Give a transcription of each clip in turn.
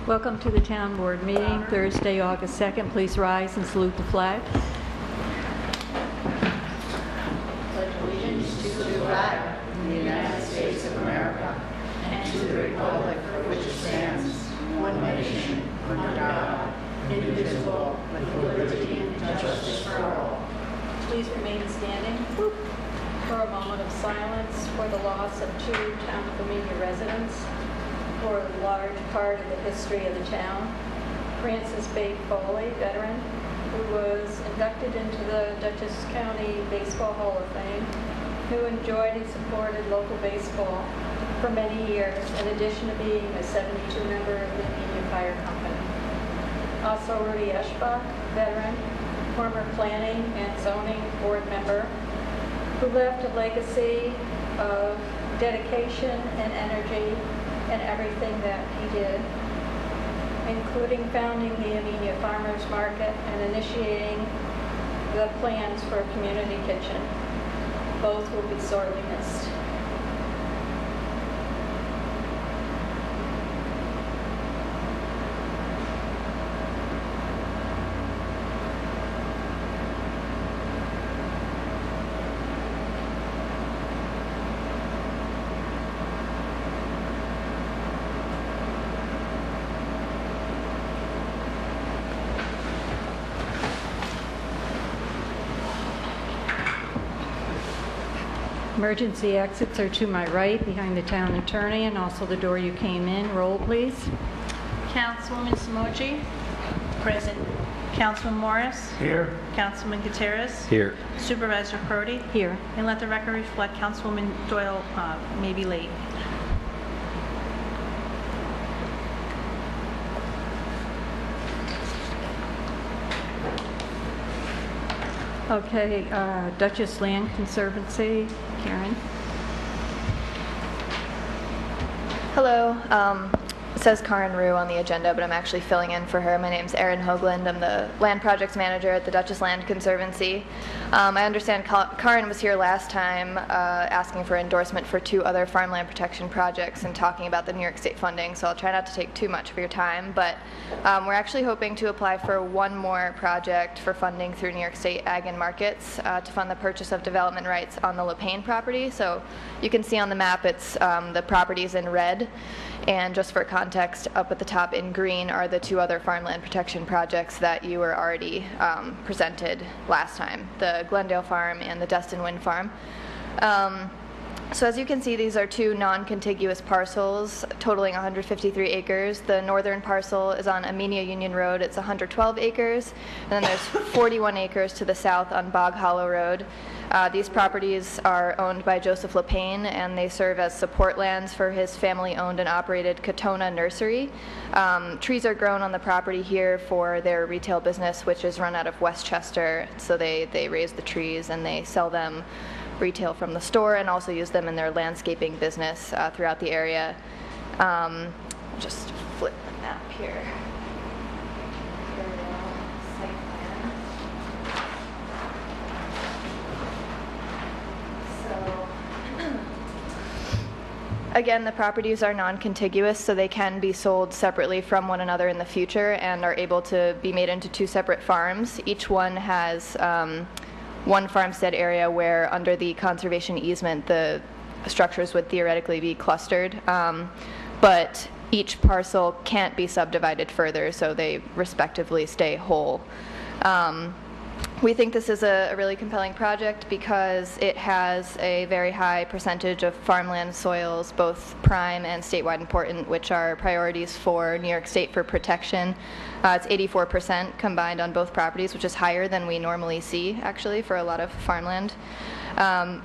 Welcome to the Town Board meeting, Thursday, August 2nd. Please rise and salute the flag. Pledge allegiance to the flag of the United States of America and to the republic for which it stands, one nation, under God, indivisible, with liberty and justice for all. Please remain standing for a moment of silence for the loss of two Town of Amenia residents for a large part of the history of the town. Francis Bay Foley, veteran, who was inducted into the Dutchess County Baseball Hall of Fame, who enjoyed and supported local baseball for many years, in addition to being a 72 member of the Amenia Fire Company. Also Rudy Eschbach, veteran, former planning and zoning board member, who left a legacy of dedication and energy in everything that he did, including founding the Amenia Farmers Market and initiating the plans for a community kitchen. Both will be sorely missed. Emergency exits are to my right, behind the town attorney, and also the door you came in. Roll, please. Councilwoman Samoji. Present. Councilman Morris. Here. Councilman Gutierrez. Here. Supervisor Crody. Here. And let the record reflect Councilwoman Doyle may be late. Okay, Dutchess Land Conservancy, Karen. Hello. It says Karen Rue on the agenda, but I'm actually filling in for her. My name's Erin Hoagland. I'm the land projects manager at the Dutchess Land Conservancy. I understand Karen was here last time asking for endorsement for two other farmland protection projects and talking about the New York State funding, so I'll try not to take too much of your time, but we're actually hoping to apply for one more project for funding through New York State Ag and Markets to fund the purchase of development rights on the LaPaine property. So you can see on the map it's the properties in red. And just for context, up at the top in green are the two other farmland protection projects that you were already presented last time, the Glendale Farm and the Destin Wind Farm. So as you can see, these are two non-contiguous parcels totaling 153 acres. The northern parcel is on Amenia Union Road. It's 112 acres. And then there's 41 acres to the south on Bog Hollow Road. These properties are owned by Joseph LaPaine, and they serve as support lands for his family-owned and operated Katona Nursery. Trees are grown on the property here for their retail business, which is run out of Westchester. So they raise the trees and they sell them retail from the store and also use them in their landscaping business throughout the area. Just flip the map here. Again, the properties are non-contiguous, so they can be sold separately from one another in the future and are able to be made into two separate farms. Each one has one farmstead area where under the conservation easement the structures would theoretically be clustered, but each parcel can't be subdivided further, so they respectively stay whole. We think this is a really compelling project because it has a very high percentage of farmland soils, both prime and statewide important, which are priorities for New York State for protection. It's 84% combined on both properties, which is higher than we normally see, actually, for a lot of farmland.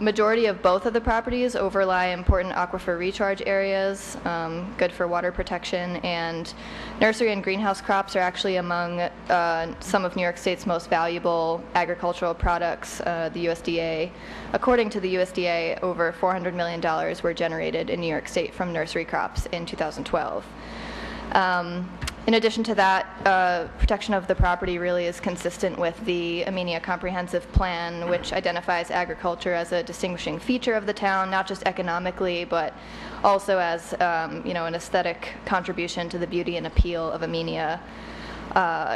Majority of both of the properties overlie important aquifer recharge areas, good for water protection, and nursery and greenhouse crops are actually among some of New York State's most valuable agricultural products. The USDA, according to the USDA, over $400 million were generated in New York State from nursery crops in 2012. In addition to that, protection of the property really is consistent with the Amenia Comprehensive Plan, which identifies agriculture as a distinguishing feature of the town, not just economically, but also as an aesthetic contribution to the beauty and appeal of Amenia.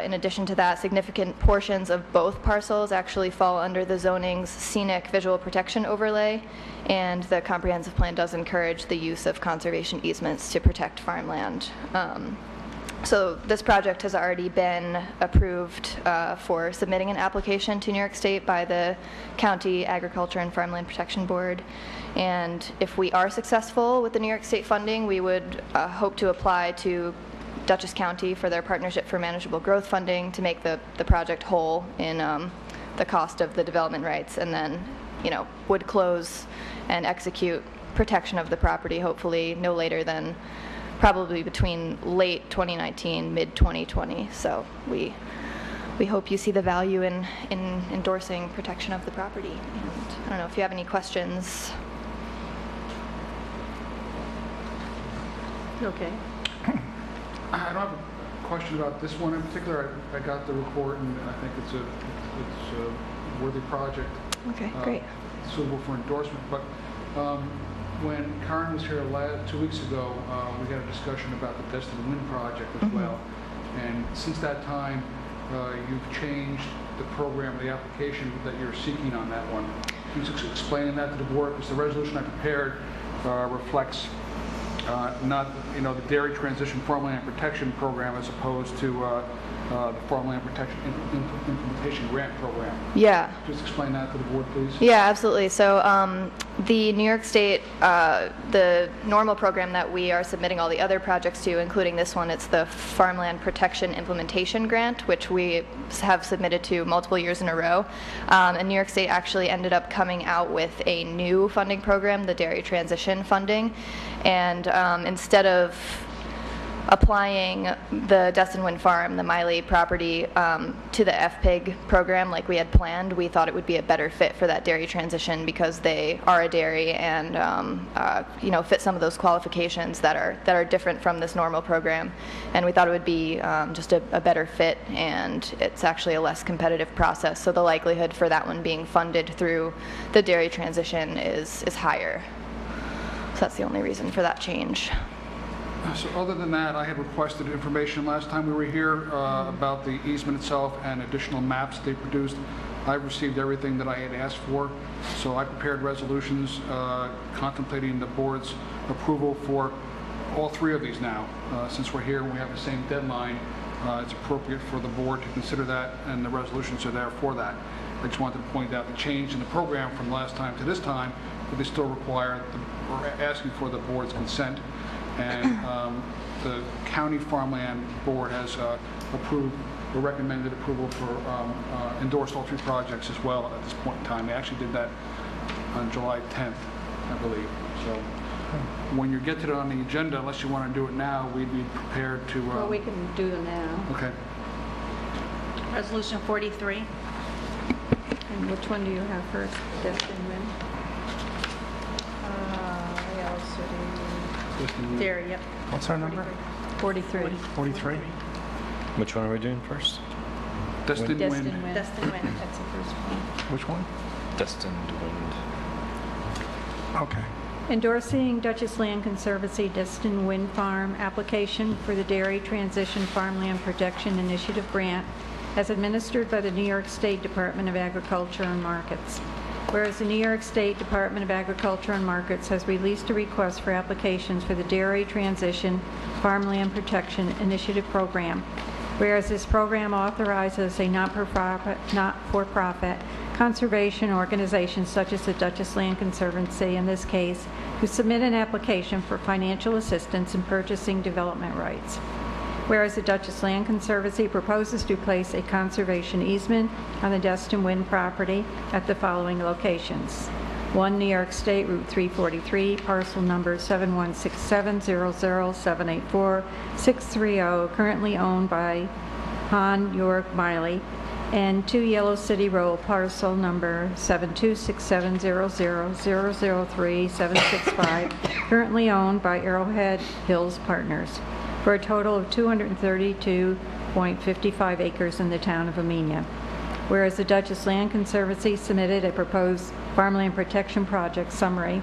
In addition to that, significant portions of both parcels actually fall under the zoning's scenic visual protection overlay, and the comprehensive plan does encourage the use of conservation easements to protect farmland. So this project has already been approved for submitting an application to New York State by the County Agriculture and Farmland Protection Board. And if we are successful with the New York State funding, we would hope to apply to Dutchess County for their Partnership for Manageable Growth funding to make the project whole in the cost of the development rights, and then would close and execute protection of the property hopefully no later than probably between late 2019, mid 2020. So we hope you see the value in endorsing protection of the property. And I don't know if you have any questions. Okay. I don't have a question about this one in particular. I got the report, and I think it's a worthy project. Okay, great. Suitable for endorsement. But when Karen was here 2 weeks ago, we had a discussion about the Destin Wind project as well. And since that time, you've changed the program, the application that you're seeking on that one. Can you explain that to the board? Because the resolution I prepared reflects not the Dairy Transition Farmland Protection Program as opposed to the Farmland Protection Implementation Grant Program. Yeah. Just explain that to the board, please. Yeah, absolutely. So the New York State, the normal program that we are submitting all the other projects to, including this one, it's the Farmland Protection Implementation Grant, which we have submitted to multiple years in a row. And New York State actually ended up coming out with a new funding program, the Dairy Transition Funding. And instead of applying the Destin Wind Farm, the Miley property, to the FPIG program like we had planned, we thought it would be a better fit for that dairy transition because they are a dairy and fit some of those qualifications that are different from this normal program. And we thought it would be just a better fit, and it's actually a less competitive process. So the likelihood for that one being funded through the dairy transition is higher. So that's the only reason for that change. So other than that, I had requested information last time we were here about the easement itself and additional maps they produced. I received everything that I had asked for, so I prepared resolutions contemplating the board's approval for all three of these now. Since we're here and we have the same deadline, it's appropriate for the board to consider that, and the resolutions are there for that. I just wanted to point out the change in the program from last time to this time, but they still require, or asking for the board's consent. And the County Farmland Board has approved or recommended approval for endorsed all three projects as well at this point in time. They actually did that on July 10th, I believe. So when you get to it on the agenda, unless you want to do it now, we'd be prepared to... Well, we can do them now. Okay. Resolution 43. And which one do you have first? Destin Wind? Yeah, also There, yep. What's our number? 43. 43? Which one are we doing first? Destin Destin Wind. Wind. Destin Wind. That's the first one. Which one? Destined Wind. Okay. Endorsing Dutchess Land Conservancy Destin Wind Farm application for the Dairy Transition Farmland Protection Initiative Grant as administered by the New York State Department of Agriculture and Markets. Whereas the New York State Department of Agriculture and Markets has released a request for applications for the Dairy Transition Farmland Protection Initiative Program. Whereas this program authorizes a not-for-profit conservation organization such as the Dutchess Land Conservancy in this case to submit an application for financial assistance in purchasing development rights. Whereas the Dutchess Land Conservancy proposes to place a conservation easement on the Destin Wind property at the following locations. 1 New York State Route 343, parcel number 716700784-630, currently owned by Han York Miley, and 2 Yellow City Road, parcel number 726700003-765, currently owned by Arrowhead Hills Partners. for a total of 232.55 acres in the town of Amenia. Whereas the Dutchess Land Conservancy submitted a proposed farmland protection project summary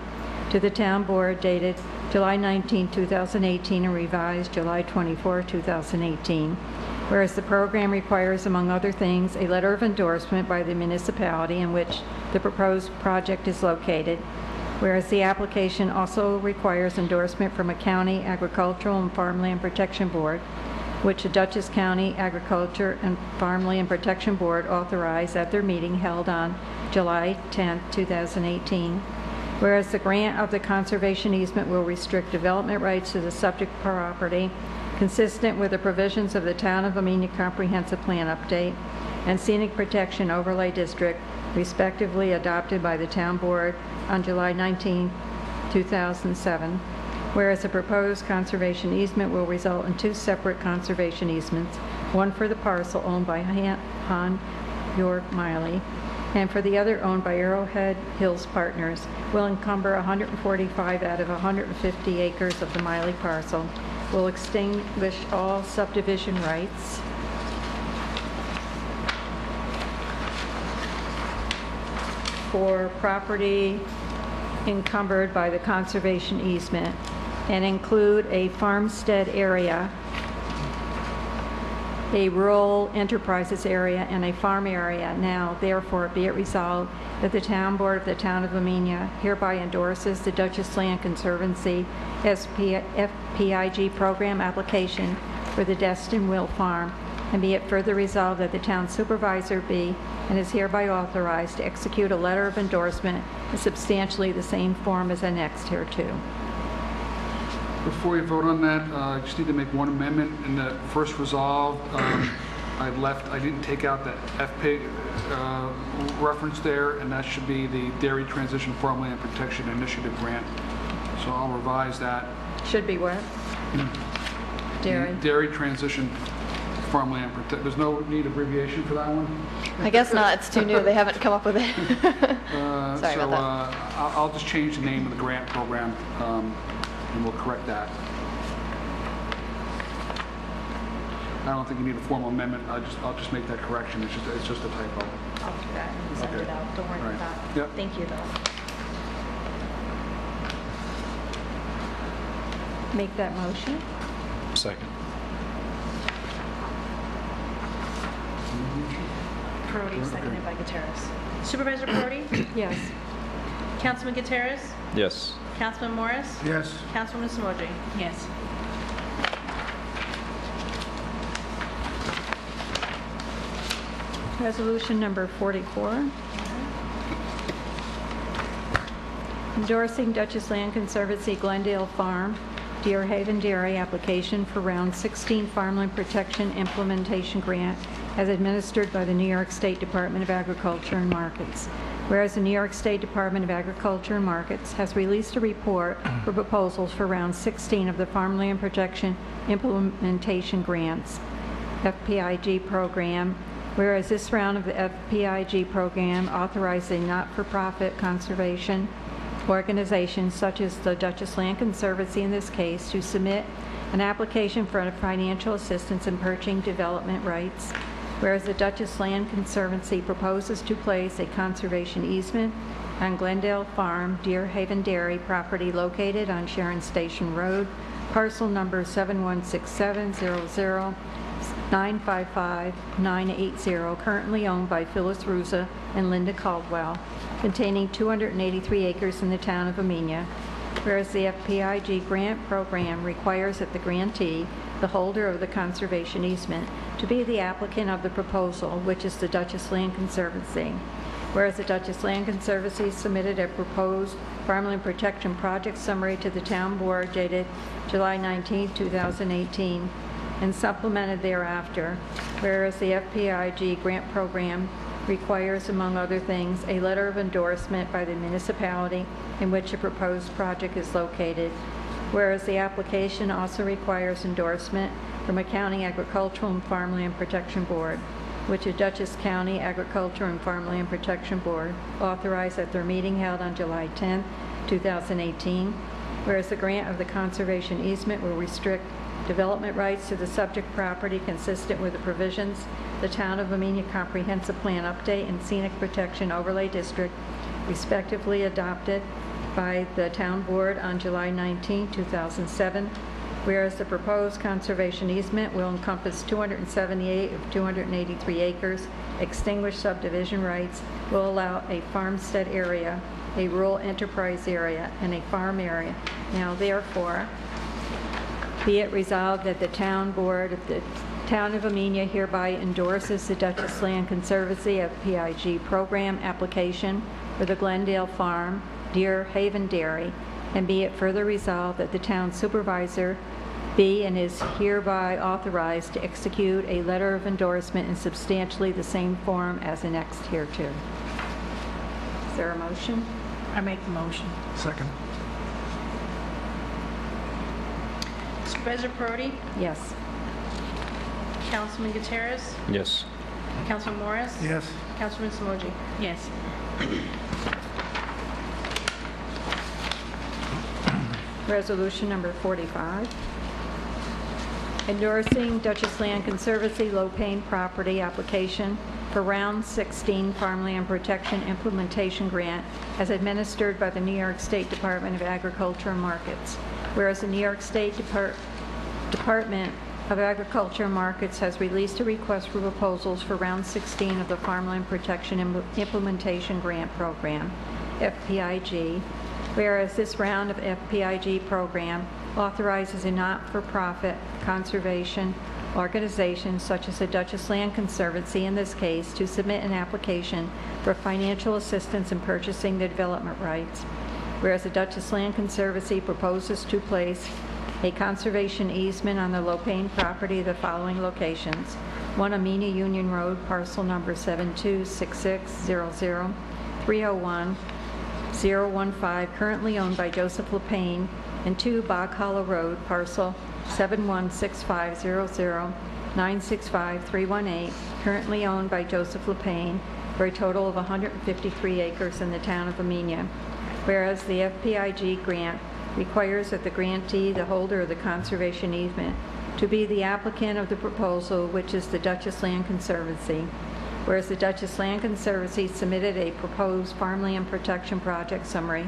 to the town board dated July 19, 2018, and revised July 24, 2018. Whereas the program requires, among other things, a letter of endorsement by the municipality in which the proposed project is located. Whereas the application also requires endorsement from a county agricultural and farmland protection board, which the Dutchess County Agriculture and Farmland Protection Board authorized at their meeting held on July 10, 2018. Whereas the grant of the conservation easement will restrict development rights to the subject property consistent with the provisions of the Town of Amenia Comprehensive Plan Update and Scenic Protection Overlay District, respectively adopted by the Town Board on July 19, 2007. Whereas the proposed conservation easement will result in 2 separate conservation easements, one for the parcel owned by Han York Miley, and for the other owned by Arrowhead Hills Partners, will encumber 145 out of 150 acres of the Miley parcel, will extinguish all subdivision rights, for property encumbered by the conservation easement, and include a farmstead area, a rural enterprises area, and a farm area. Now, therefore, be it resolved that the Town Board of the Town of Amenia hereby endorses the Dutchess Land Conservancy FPIG program application for the Destin Will Farm, and be it further resolved that the town supervisor be and is hereby authorized to execute a letter of endorsement in substantially the same form as annexed hereto. Before you vote on that, I just need to make one amendment. In the first resolve, I didn't take out the FP reference there, and that should be the Dairy Transition Farmland Protection Initiative grant. So I'll revise that. Should be what? Dairy. Dairy Transition Farmland Protection. There's no need abbreviation for that one? I guess not. It's too new. They haven't come up with it. Sorry about that. I'll just change the name of the grant program, and we'll correct that. I don't think you need a formal amendment. I'll just make that correction. It's just a typo. I'll do that and send it out. Don't worry All right. about that. Yep. Thank you, though. Make that motion. Second. Perotti, seconded by Gutierrez. Supervisor Perotti? Yes. Councilman Gutierrez? Yes. Councilman Morris? Yes. Councilwoman Samodji? Yes. Resolution number 44. Endorsing Dutchess Land Conservancy Glendale Farm, Deer Haven Dairy application for Round 16 Farmland Protection Implementation Grant as administered by the New York State Department of Agriculture and Markets. Whereas the New York State Department of Agriculture and Markets has released a report for proposals for Round 16 of the Farmland Protection Implementation Grants, FPIG program, whereas this round of the FPIG program authorized a not-for-profit conservation organization such as the Dutchess Land Conservancy in this case to submit an application for financial assistance in purchasing development rights, whereas the Dutchess Land Conservancy proposes to place a conservation easement on Glendale Farm, Deer Haven Dairy property located on Sharon Station Road, parcel number 716700955-980, currently owned by Phyllis Ruza and Linda Caldwell, containing 283 acres in the town of Amenia. Whereas the FPIG grant program requires that the grantee, the holder of the conservation easement, to be the applicant of the proposal, which is the Dutchess Land Conservancy. Whereas the Dutchess Land Conservancy submitted a proposed farmland protection project summary to the town board dated July 19, 2018, and supplemented thereafter. Whereas the FPIG grant program requires, among other things, a letter of endorsement by the municipality in which a proposed project is located. Whereas the application also requires endorsement from a county agricultural and farmland protection board, which the Dutchess County Agriculture and Farmland Protection Board authorized at their meeting held on July 10, 2018. Whereas the grant of the conservation easement will restrict development rights to the subject property consistent with the provisions of the Town of Amenia Comprehensive Plan Update and Scenic Protection Overlay District, respectively adopted by the Town Board on July 19, 2007. Whereas the proposed conservation easement will encompass 278 of 283 acres, extinguish subdivision rights, will allow a farmstead area, a rural enterprise area, and a farm area. Now therefore, be it resolved that the Town Board of the Town of Amenia hereby endorses the Duchess Land Conservancy FPIG program application for the Glendale Farm, Deer Haven Dairy, and be it further resolved that the town supervisor be and is hereby authorized to execute a letter of endorsement in substantially the same form as annexed hereto. Is there a motion? I make the motion. Second. Supervisor Perotti? Yes. Councilman Gutierrez? Yes. Councilman Morris? Yes. Councilman Samoji? Yes. Resolution number 45, endorsing Duchess Land Conservancy Low Payne Property application for Round 16 Farmland Protection Implementation Grant as administered by the New York State Department of Agriculture and Markets. Whereas the New York State Department of Agriculture and Markets has released a request for proposals for Round 16 of the Farmland Protection Implementation Grant Program, FPIG. Whereas this round of FPIG program authorizes a not-for-profit conservation organization such as the Duchess Land Conservancy in this case to submit an application for financial assistance in purchasing the development rights. Whereas the Duchess Land Conservancy proposes to place a conservation easement on the Low Payne property of the following locations: 1 Amenia Union Road, parcel number 726600, 301 015, currently owned by Joseph LePayne, and 2 Bog Hollow Road, parcel 716500, 965318, currently owned by Joseph LePayne, for a total of 153 acres in the town of Amenia. Whereas the FPIG grant requires that the grantee, the holder of the conservation easement, to be the applicant of the proposal, which is the Duchess Land Conservancy. Whereas the Duchess Land Conservancy submitted a proposed farmland protection project summary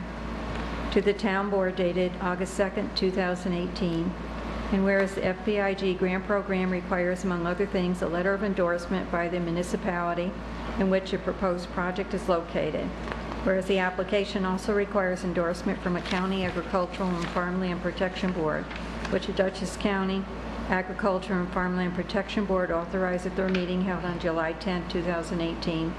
to the town board dated August 2nd, 2018. And whereas the FPIG grant program requires, among other things, a letter of endorsement by the municipality in which a proposed project is located. Whereas the application also requires endorsement from a county agricultural and farmland protection board, which the Dutchess County Agriculture and Farmland Protection Board authorized at their meeting held on July 10, 2018.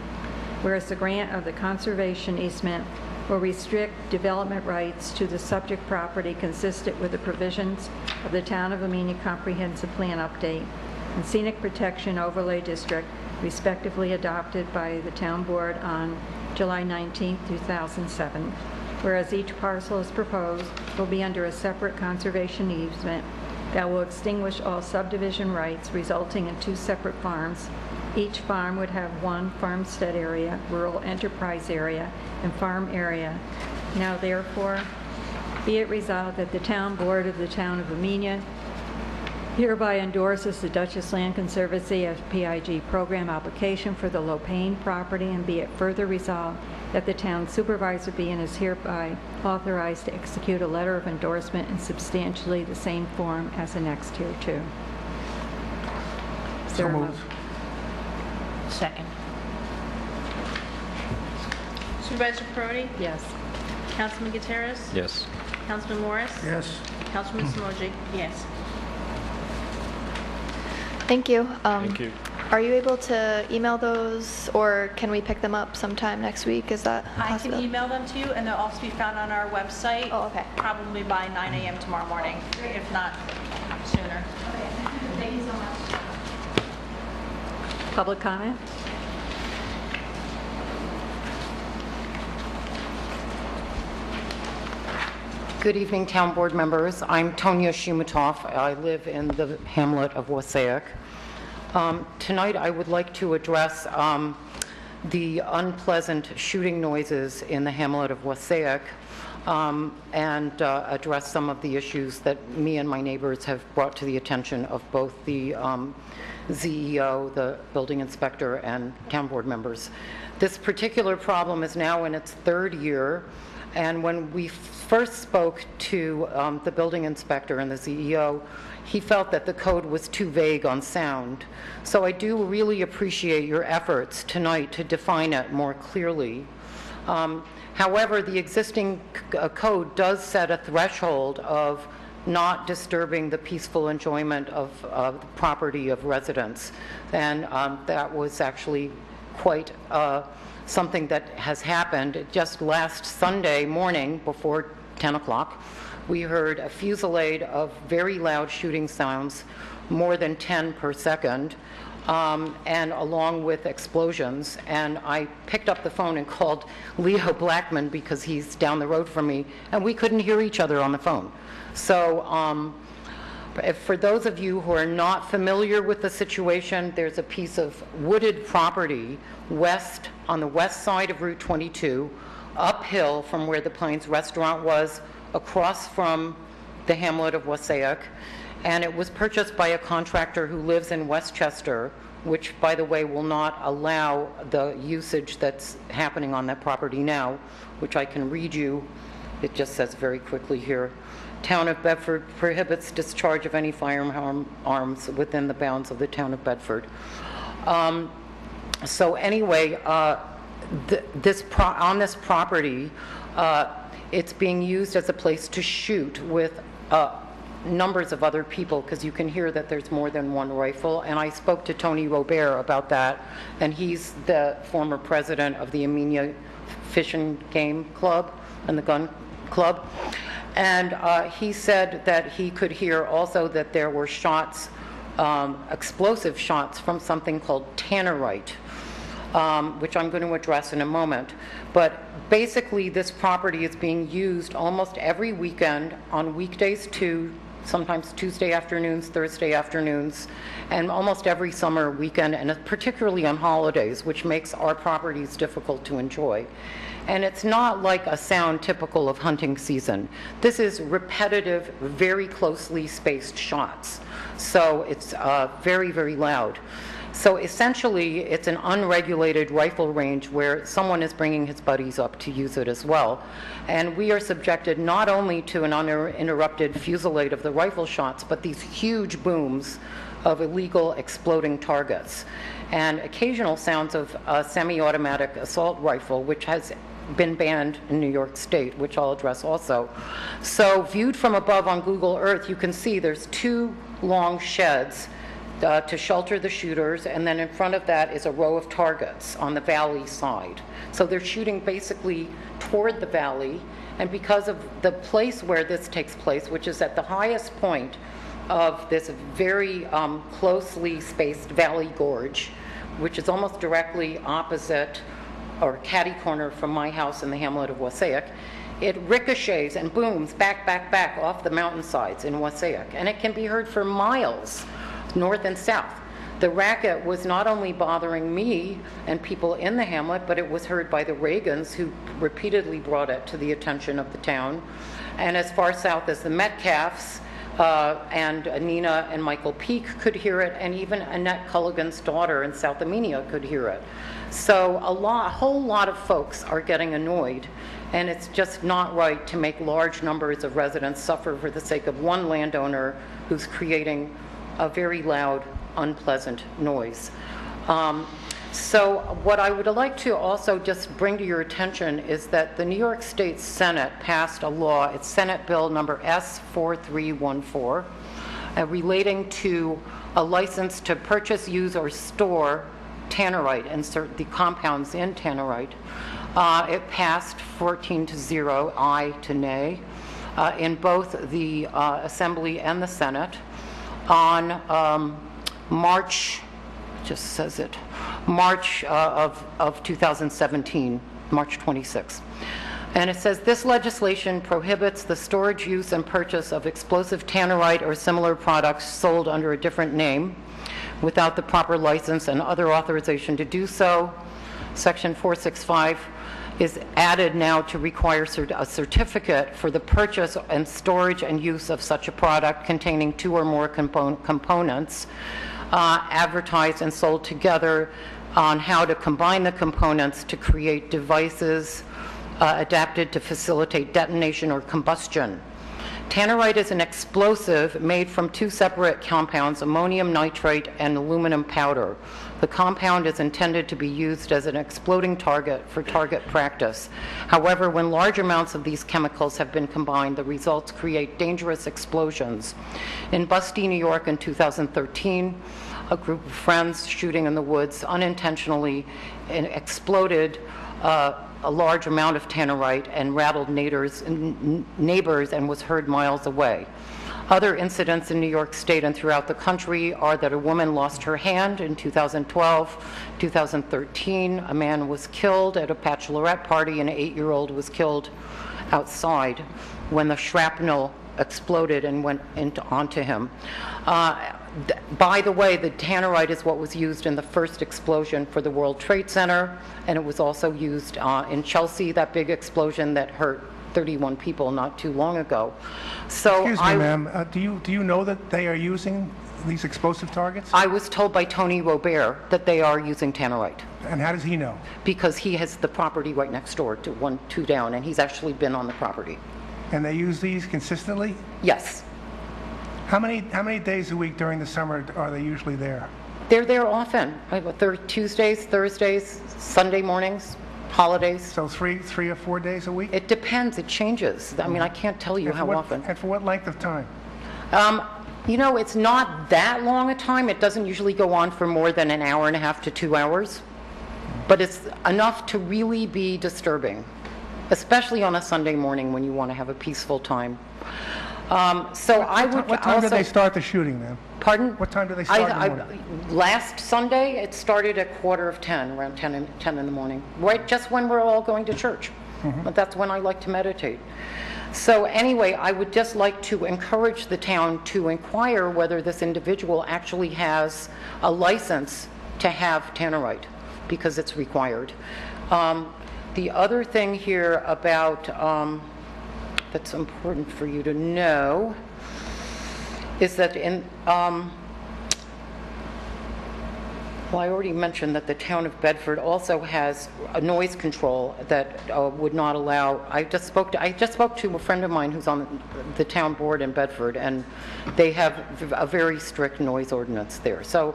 Whereas the grant of the conservation easement will restrict development rights to the subject property consistent with the provisions of the Town of Amenia Comprehensive Plan Update and Scenic Protection Overlay District, respectively adopted by the Town Board on July 19, 2007. Whereas each parcel as proposed will be under a separate conservation easement that will extinguish all subdivision rights, resulting in 2 separate farms. Each farm would have 1 farmstead area, rural enterprise area, and farm area. Now therefore, be it resolved that the Town Board of the Town of Amenia hereby endorses the Duchess Land Conservancy FPIG program application for the Low Payne property, and be it further resolved that the town supervisor be and is hereby authorized to execute a letter of endorsement in substantially the same form as annexed hereto. Is there So a moved. motion? Second. Supervisor Perotti? Yes. Councilman Gutierrez? Yes. Councilman Morris? Yes. Councilman Samoji? Yes. Thank you. Thank you. Are you able to email those, or can we pick them up sometime next week? Is that I can possible? email them to you, and they'll also be found on our website. Oh, okay. Probably by 9 a.m. tomorrow morning, if not sooner. Thank you so much. Public comment? Good evening, Town Board members. I'm Tonya Shumatoff. I live in the hamlet of Wassaic. Tonight, I would like to address the unpleasant shooting noises in the hamlet of Wassaic. and address some of the issues that me and my neighbors have brought to the attention of both the ZEO, the building inspector, and town board members. This particular problem is now in its third year, and when we first spoke to the building inspector and the ZEO, he felt that the code was too vague on sound. So I do really appreciate your efforts tonight to define it more clearly. However, the existing code does set a threshold of not disturbing the peaceful enjoyment of the property of residents. And that was actually quite something that has happened. Just last Sunday morning before 10 o'clock, we heard a fusillade of very loud shooting sounds, more than 10 per second, and along with explosions. And I picked up the phone and called Leo Blackman because he's down the road from me, and we couldn't hear each other on the phone. So for those of you who are not familiar with the situation, there's a piece of wooded property on the west side of Route 22, uphill from where the Plains Restaurant was, across from the hamlet of Wassaic, and it was purchased by a contractor who lives in Westchester, which, by the way, will not allow the usage that's happening on that property now, which I can read you. It just says very quickly here, Town of Bedford prohibits discharge of any firearms within the bounds of the Town of Bedford. So anyway, on this property, it's being used as a place to shoot with numbers of other people, because you can hear that there's more than one rifle. And I spoke to Tony Robert about that, and he's the former president of the Amenia Fish and Game Club and the Gun Club. And he said that he could hear also that there were shots, explosive shots from something called tannerite, which I'm going to address in a moment. But basically, this property is being used almost every weekend, on weekdays too, sometimes Tuesday afternoons, Thursday afternoons, and almost every summer weekend, and particularly on holidays, which makes our properties difficult to enjoy. And it's not like a sound typical of hunting season. This is repetitive, very closely spaced shots. So it's very, very loud. So essentially, it's an unregulated rifle range where someone is bringing his buddies up to use it as well. And we are subjected not only to an uninterrupted fusillade of the rifle shots, but these huge booms of illegal exploding targets, and occasional sounds of a semi-automatic assault rifle, which has been banned in New York State, which I'll address also. So viewed from above on Google Earth, you can see there's two long sheds to shelter the shooters, and then in front of that is a row of targets on the valley side. So they're shooting basically toward the valley, and because of the place where this takes place, which is at the highest point of this very closely spaced valley gorge, which is almost directly opposite or catty corner from my house in the hamlet of Wassaic, it ricochets and booms back off the mountainsides in Wassaic, and it can be heard for miles north and south. The racket was not only bothering me and people in the hamlet, but it was heard by the Reagans, who repeatedly brought it to the attention of the town, and as far south as the Metcalfs, and Nina and Michael Peake could hear it, and even Annette Culligan's daughter in South Amenia could hear it. So a whole lot of folks are getting annoyed, and it's just not right to make large numbers of residents suffer for the sake of one landowner who's creating a very loud, unpleasant noise. So what I would like to also just bring to your attention is that the New York State Senate passed a law, it's Senate Bill number S4314, relating to a license to purchase, use, or store tannerite, insert the compounds in tannerite. It passed 14-0, aye to nay, in both the Assembly and the Senate on March, just says it, March of 2017, March 26. And it says, this legislation prohibits the storage, use, and purchase of explosive tannerite or similar products sold under a different name without the proper license and other authorization to do so. Section 465 is added now to require a certificate for the purchase and storage and use of such a product containing 2 or more components advertised and sold together, on how to combine the components to create devices adapted to facilitate detonation or combustion. Tannerite is an explosive made from 2 separate compounds, ammonium nitrate and aluminum powder. The compound is intended to be used as an exploding target for target practice. However, when large amounts of these chemicals have been combined, the results create dangerous explosions. In Bustee, New York in 2013, a group of friends shooting in the woods unintentionally exploded a large amount of tannerite and rattled neighbors and was heard miles away. Other incidents in New York State and throughout the country are that a woman lost her hand in 2012. 2013, a man was killed at a bachelorette party, and an 8-year-old was killed outside when the shrapnel exploded and went onto him. By the way, the tannerite is what was used in the first explosion for the World Trade Center, and it was also used in Chelsea, that big explosion that hurt 31 people not too long ago. So Excuse me, ma'am. Do you know that they are using these explosive targets? I was told by Tony Robert that they are using tannerite. And how does he know? Because he has the property right next door to 2 down, and he's actually been on the property. And they use these consistently? Yes. How many days a week during the summer are they usually there? They're there often. Tuesdays, Thursdays, Sunday mornings, holidays. So three or 4 days a week? It depends. It changes. I mean, I can't tell you how often. And for what length of time? You know, it's not that long a time. It doesn't usually go on for more than an hour and a half to 2 hours. But it's enough to really be disturbing, especially on a Sunday morning when you want to have a peaceful time. So I would What time also, do they start the shooting, then? Pardon? What time do they start in the morning? Last Sunday, it started at 9:45, around 10 in the morning, right just when we're all going to church. But that's when I like to meditate. So anyway, I would just like to encourage the town to inquire whether this individual actually has a license to have tannerite, because it's required. The other thing here about that's important for you to know is that well, I already mentioned that the town of Bedford also has a noise control that would not allow. I just spoke to a friend of mine who's on the town board in Bedford, and they have a very strict noise ordinance there. So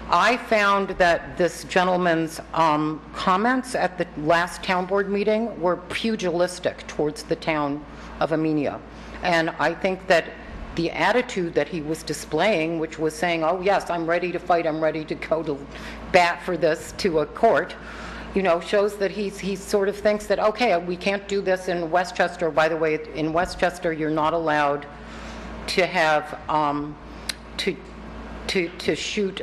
I found that this gentleman's comments at the last town board meeting were pugilistic towards the town of Amenia. And I think that the attitude that he was displaying, which was saying, oh yes, I'm ready to fight, I'm ready to go to bat for this to a court, you know, shows that he sort of thinks that, okay, we can't do this in Westchester. By the way, in Westchester, you're not allowed to have, to shoot,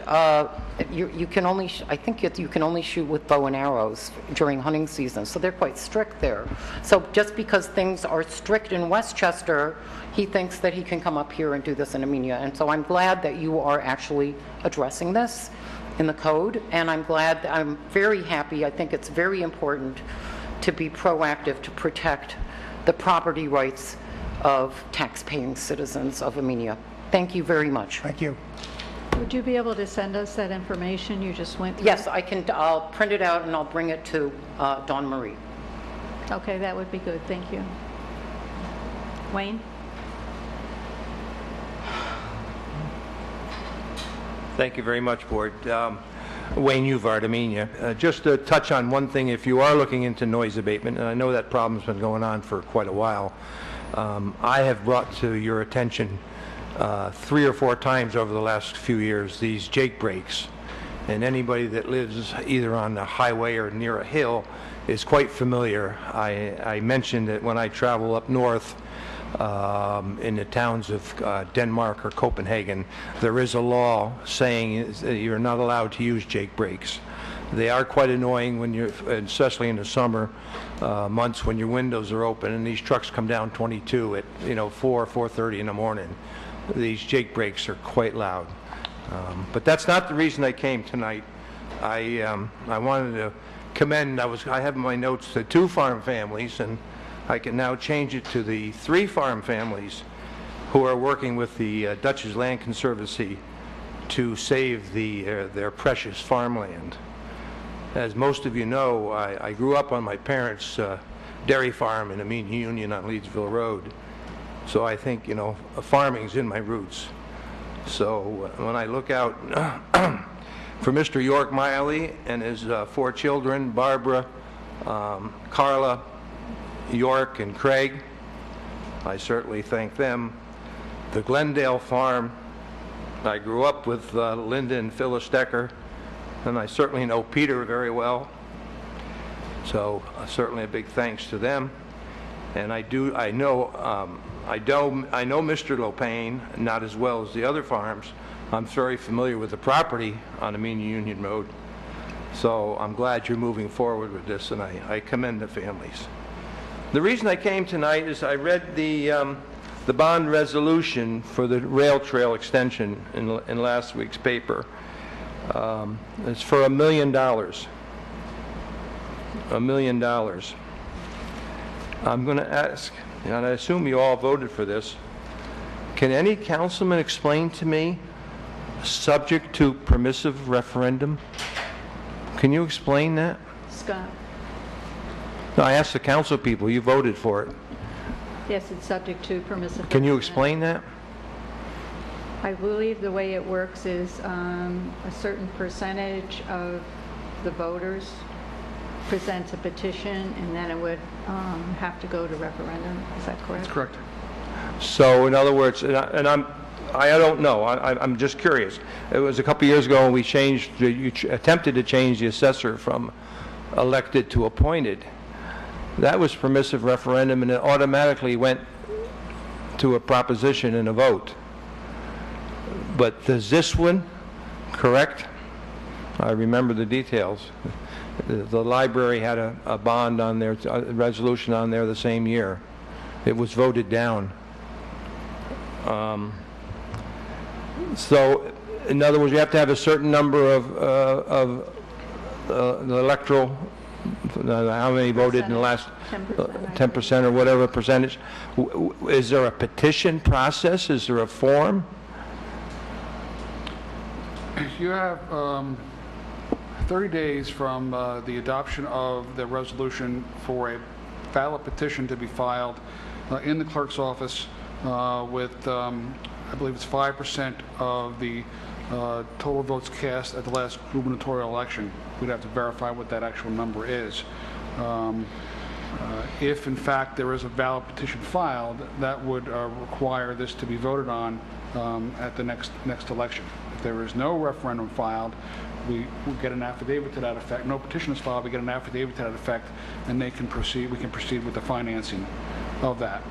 you can only, I think you can only shoot with bow and arrows during hunting season, so they're quite strict there. So just because things are strict in Westchester, he thinks that he can come up here and do this in Amenia. And so I'm glad that you are actually addressing this in the code, and I'm very happy. I think it's very important to be proactive to protect the property rights of tax-paying citizens of Amenia. Thank you very much. Thank you. Would you be able to send us that information you just went through? Yes, I can. I'll print it out and I'll bring it to Dawn Marie. Okay, that would be good. Thank you. Wayne? Thank you very much, Board. Wayne Uvard, Amenia. Just to touch on one thing, if you are looking into noise abatement, and I know that problem's been going on for quite a while, I have brought to your attention 3 or 4 times over the last few years these Jake breaks. And anybody that lives either on the highway or near a hill is quite familiar. I mentioned that when I travel up north, in the towns of Denmark or Copenhagen, there is a law saying that you're not allowed to use Jake brakes. They are quite annoying when you're, especially in the summer months when your windows are open and these trucks come down 22 at 4:30 in the morning. These Jake brakes are quite loud. But that's not the reason I came tonight. I wanted to commend, I have in my notes the 2 farm families, and I can now change it to the 3 farm families who are working with the Dutchess Land Conservancy to save their precious farmland. As most of you know, I grew up on my parents' dairy farm in Amenia Union on Leedsville Road. So I think, farming's in my roots. So when I look out for Mr. York Miley and his 4 children, Barbara, Carla, York, and Craig, I certainly thank them. The Glendale farm, I grew up with Linda and Phyllis Decker, and I certainly know Peter very well. So certainly a big thanks to them. And I know Mr. Lopain, not as well as the other farms. I'm very familiar with the property on Amenia Union Road. So I'm glad you're moving forward with this, and I commend the families. The reason I came tonight is I read the bond resolution for the rail trail extension in last week's paper. It's for $1 million. $1 million. I'm going to ask, and I assume you all voted for this, can any councilman explain to me, subject to permissive referendum? Can you explain that? Scott? No, I asked the council people, you voted for it. Yes, it's subject to permissive. Can you explain that? I believe the way it works is a certain percentage of the voters presents a petition, and then it would have to go to referendum. Is that correct? That's correct. So in other words, I don't know, I'm just curious. It was a couple years ago when we you attempted to change the assessor from elected to appointed. That was permissive referendum, and it automatically went to a proposition and a vote. But does this one, correct? I remember the details. The library had a bond on there, a resolution on there the same year. It was voted down. So, in other words, you have to have a certain number of the electoral, how many voted in the last 10% or whatever percentage. Is there a petition process? Is there a form? You have 30 days from the adoption of the resolution for a valid petition to be filed in the clerk's office with, I believe it's 5% of the total votes cast at the last gubernatorial election. We'd have to verify what that actual number is. If in fact there is a valid petition filed, that would require this to be voted on at the next election. If there is no referendum filed, we get an affidavit to that effect. No petition is filed, we get an affidavit to that effect, and we can proceed with the financing of that.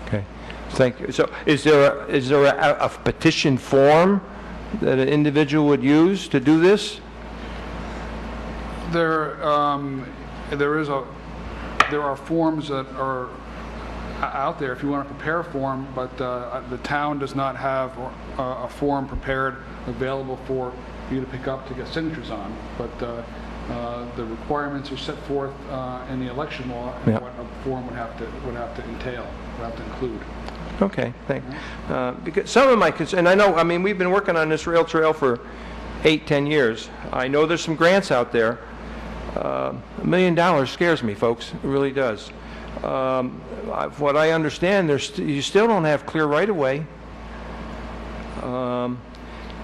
Okay, thank you. So is there a petition form that an individual would use to do this? There are forms that are out there if you want to prepare a form, but the town does not have a form prepared available for you to pick up to get signatures on. But the requirements are set forth in the election law, and what a form would have to entail, would have to include. Okay, thanks. Because some of my concerns, and I know, I mean, we've been working on this rail trail for 8-10 years. I know there's some grants out there. $1 million scares me, folks. It really does. What I understand, you still don't have clear right-of-way.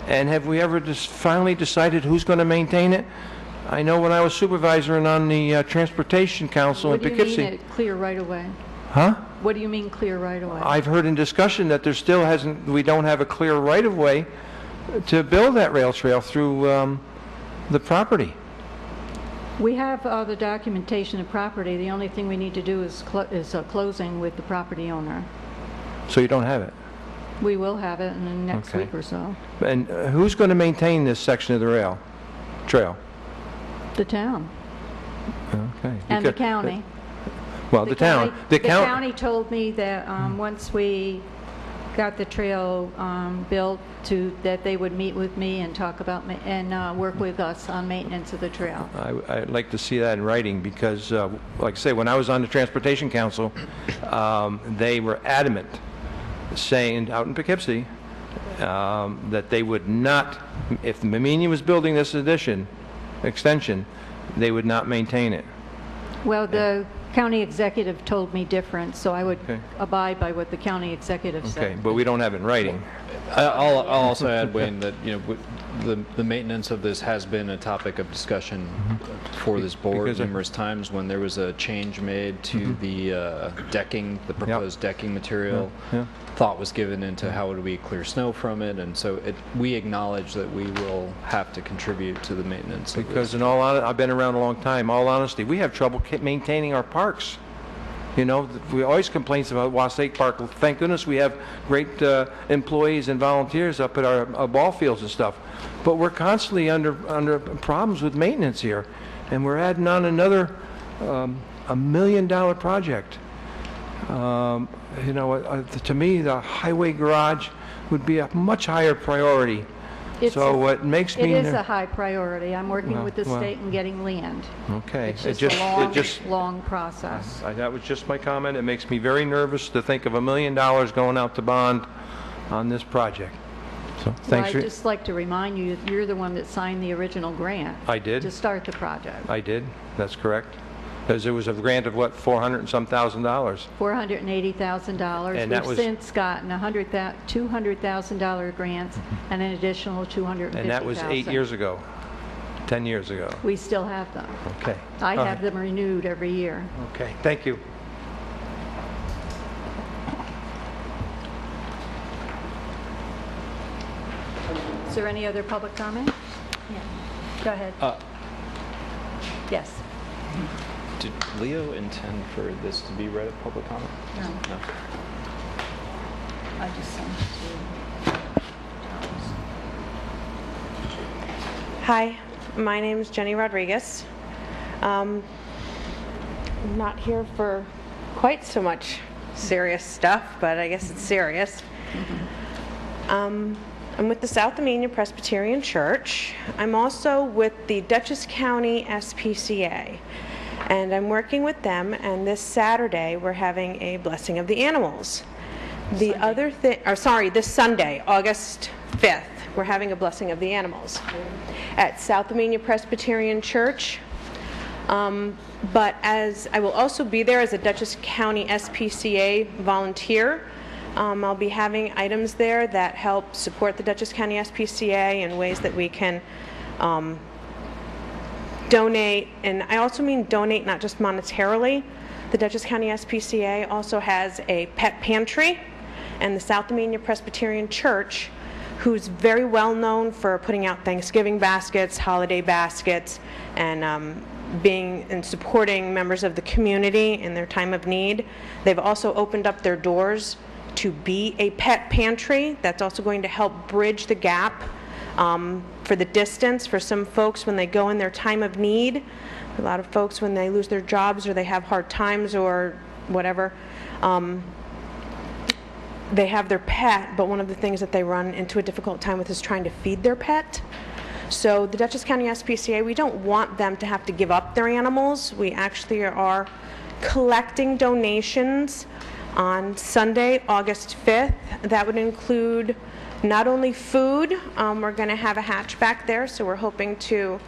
And have we ever finally decided who's going to maintain it? I know when I was supervisor and on the Transportation Council in Poughkeepsie. What do you mean clear right-of-way? Huh? What do you mean clear right-of-way? I've heard in discussion that we don't have a clear right-of-way to build that rail trail through the property. We have the documentation of property. The only thing we need to do is closing with the property owner. So you don't have it? We will have it in the next week or so. And who's going to maintain this section of the rail trail? The town. Okay. And the county. Well, the town. The county told me that once we got the trail built, that they would meet with me and talk about, and work with us on maintenance of the trail. I'd like to see that in writing because, like I say, when I was on the Transportation Council, they were adamant, saying out in Poughkeepsie, that they would not, if Amenia was building this extension, they would not maintain it. Well, the county executive told me different, so I would Okay. abide by what the county executive Okay, said. but we don't have it in writing. I'll also add, Wayne, that the maintenance of this has been a topic of discussion for this board Because numerous times. When there was a change made to the decking, the proposed decking material, Yeah. thought was given into how would we clear snow from it, and so we acknowledge that we will have to contribute to the maintenance of Because this. in all honesty, I've been around a long time, all honesty, we have trouble maintaining our parks. You know, we always complain about Wasatch Park. Thank goodness we have great employees and volunteers up at our ball fields and stuff. But we're constantly under problems with maintenance here. And we're adding on another $1 million project. You know, to me, the highway garage would be a much higher priority. So what makes me... It is a high priority. I'm working with the well. state and getting land. Okay. It's just a long process. That was just my comment. It makes me very nervous to think of $1 million going out to bond on this project. So, Well, thanks I'd for... just like to remind you, that you're the one that signed the original grant. I did. To start the project. I did. That's correct. Because it was a grant of, what, $400 and some thousand? $480,000. And that We've was- since gotten $200,000 grants and an additional $250,000. And that was 8 years ago, 10 years ago. We still have them. Okay. I All have right. them renewed every year. Okay, thank you. Is there any other public comment? Go ahead. Yes. Did Leo intend for this to be read at public comment? No. No. I just sent it to Charles. Hi, my name is Jenny Rodriguez. I'm not here for quite so much serious stuff, but I guess it's serious. I'm with the South Amenia Presbyterian Church. I'm also with the Dutchess County SPCA, and I'm working with them, and this Saturday we're having a blessing of the animals. The other thing, or sorry, this Sunday, August 5th, we're having a blessing of the animals at South Amenia Presbyterian Church. But as I will also be there as a Dutchess County SPCA volunteer, I'll be having items there that help support the Dutchess County SPCA in ways that we can donate, and I also mean donate not just monetarily. The Dutchess County SPCA also has a pet pantry, and the South Amenia Presbyterian Church, who's very well known for putting out Thanksgiving baskets, holiday baskets, and being and supporting members of the community in their time of need. They've also opened up their doors to be a pet pantry. That's also going to help bridge the gap for the distance for some folks when they go in their time of need. A lot of folks, when they lose their jobs or they have hard times or whatever, they have their pet, but one of the things that they run into a difficult time with is trying to feed their pet. So the Dutchess County SPCA, we don't want them to have to give up their animals. We actually are collecting donations on Sunday, August 5th. That would include not only food, we're going to have a hatchback there, so we're hoping to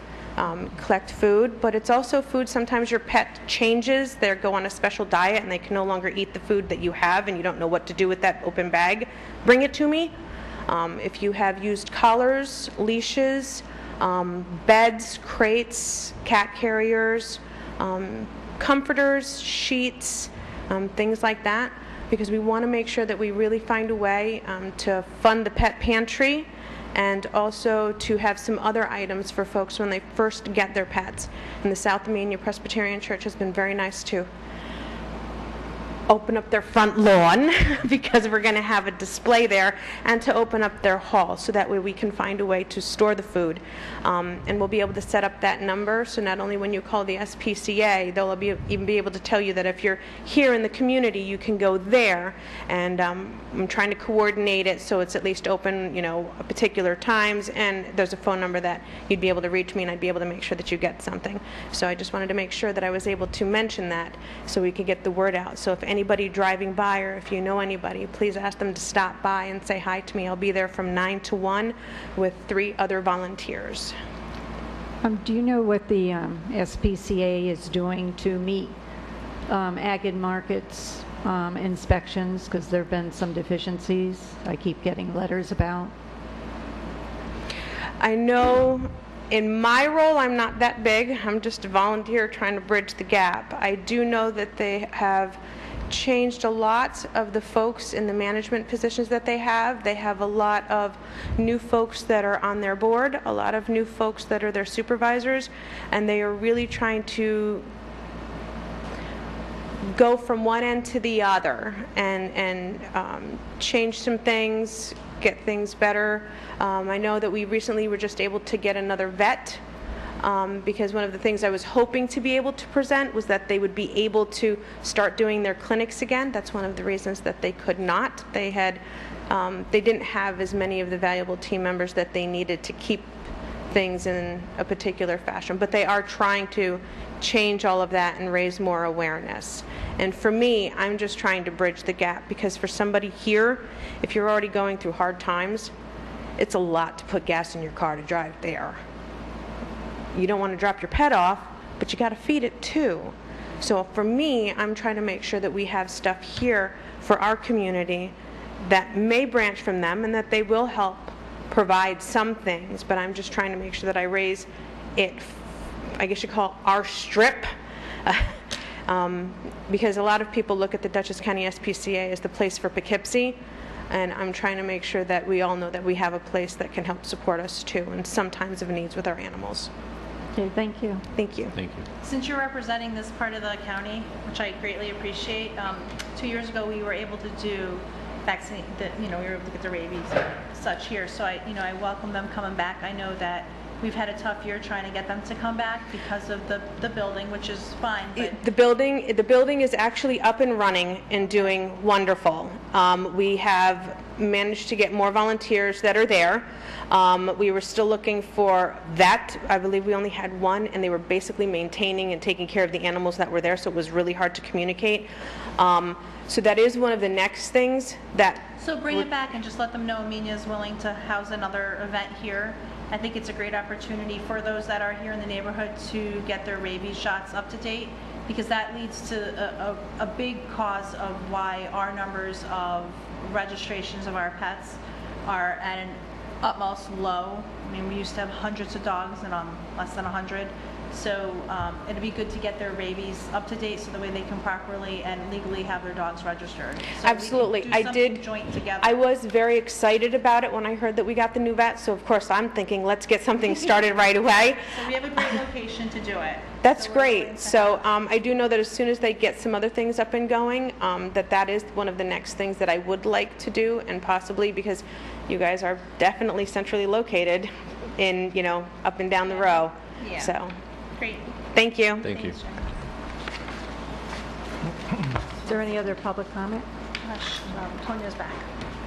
collect food, but it's also food. Sometimes your pet changes, they go on a special diet and they can no longer eat the food that you have and you don't know what to do with that open bag. Bring it to me. If you have used collars, leashes, beds, crates, cat carriers, comforters, sheets, things like that, because we want to make sure that we really find a way to fund the pet pantry and also to have some other items for folks when they first get their pets. And the South Amenia Presbyterian Church has been very nice too. open up their front lawn because we're going to have a display there, and to open up their hall so that way we can find a way to store the food. And we'll be able to set up that number, so not only when you call the SPCA, they'll even be able to tell you that if you're here in the community, you can go there. And I'm trying to coordinate it so it's at least open, at particular times, and there's a phone number that you'd be able to reach me, and I'd be able to make sure that you get something. So I just wanted to make sure that I was able to mention that so we could get the word out. So if anybody driving by, or if you know anybody, please ask them to stop by and say hi to me. I'll be there from 9 to 1 with 3 other volunteers. Do you know what the SPCA is doing to meet ag and markets inspections? Because there have been some deficiencies I keep getting letters about. I know in my role, I'm not that big. I'm just a volunteer trying to bridge the gap. I do know that they have changed a lot of the folks in the management positions that they have. They have a lot of new folks that are on their board, a lot of new folks that are their supervisors, and they are really trying to go from one end to the other and change some things, get things better. I know that we recently were just able to get another vet because one of the things I was hoping to be able to present was that they would be able to start doing their clinics again. That's one of the reasons that they could not. They didn't have as many of the valuable team members that they needed to keep things in a particular fashion, but they are trying to change all of that and raise more awareness. And for me, I'm just trying to bridge the gap, because for somebody here, if you're already going through hard times, it's a lot to put gas in your car to drive there. You don't want to drop your pet off, but you got to feed it too. So for me, I'm trying to make sure that we have stuff here for our community that may branch from them and that they will help provide some things, but I'm just trying to make sure that I raise it, I guess you call it our strip, because a lot of people look at the Dutchess County SPCA as the place for Poughkeepsie, and I'm trying to make sure that we all know that we have a place that can help support us too, and sometimes of needs with our animals. Okay, thank you. Thank you. Thank you. Since you're representing this part of the county, which I greatly appreciate, 2 years ago we were able to do vaccine, we were able to get the rabies and such here. So I welcome them coming back. I know that we've had a tough year trying to get them to come back because of the building, which is fine. But The building is actually up and running and doing wonderful. We have managed to get more volunteers that are there. We were still looking for that. I believe we only had one, and they were basically maintaining and taking care of the animals that were there, so it was really hard to communicate. So that is one of the next things that... So bring it back and just let them know Amenia is willing to house another event here. I think it's a great opportunity for those that are here in the neighborhood to get their rabies shots up to date, because that leads to a big cause of why our numbers of registrations of our pets are at an utmost low. I mean, we used to have hundreds of dogs and less than 100. So it'd be good to get their rabies up to date so the way they can properly and legally have their dogs registered. So Absolutely. I did joint together. I was very excited about it when I heard that we got the new vet, so of course I'm thinking let's get something started right away. So we have a great location to do it. That's So we're willing great. to So have I do know that as soon as they get some other things up and going, that is one of the next things that I would like to do, and possibly because you guys are definitely centrally located in, up and down the row. Yeah. So, Great. thank you. Thank you. Thanks, Jen. Is there any other public comment? Gosh, Tonia's back.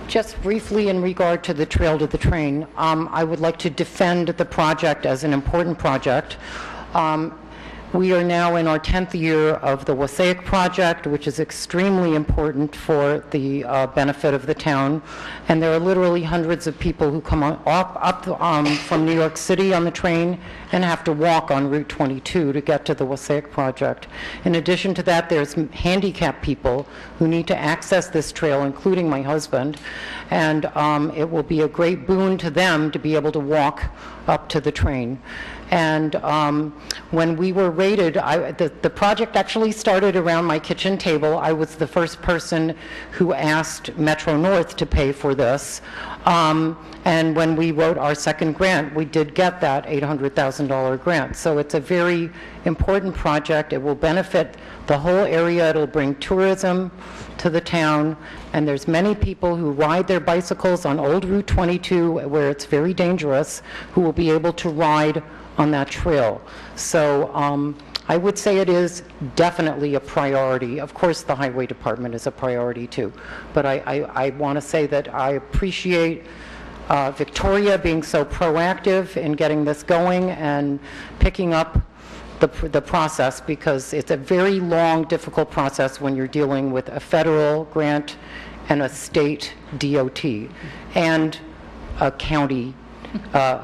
Just briefly in regard to the Trail to the Train, I would like to defend the project as an important project. We are now in our 10th year of the Wassaic project, which is extremely important for the benefit of the town. And there are literally hundreds of people who come up from New York City on the train and have to walk on Route 22 to get to the Wassaic project. In addition to that, there's handicapped people who need to access this trail, including my husband. And it will be a great boon to them to be able to walk up to the train. And when we were rated, the project actually started around my kitchen table. I was the first person who asked Metro North to pay for this. And when we wrote our second grant, we did get that $800,000 grant. So it's a very important project. It will benefit the whole area. It'll bring tourism to the town. And there's many people who ride their bicycles on Old Route 22, where it's very dangerous, who will be able to ride on that trail. So I would say it is definitely a priority. Of course, the Highway Department is a priority too. But I want to say that I appreciate Victoria being so proactive in getting this going and picking up the process, because it's a very long, difficult process when you're dealing with a federal grant and a state DOT and a county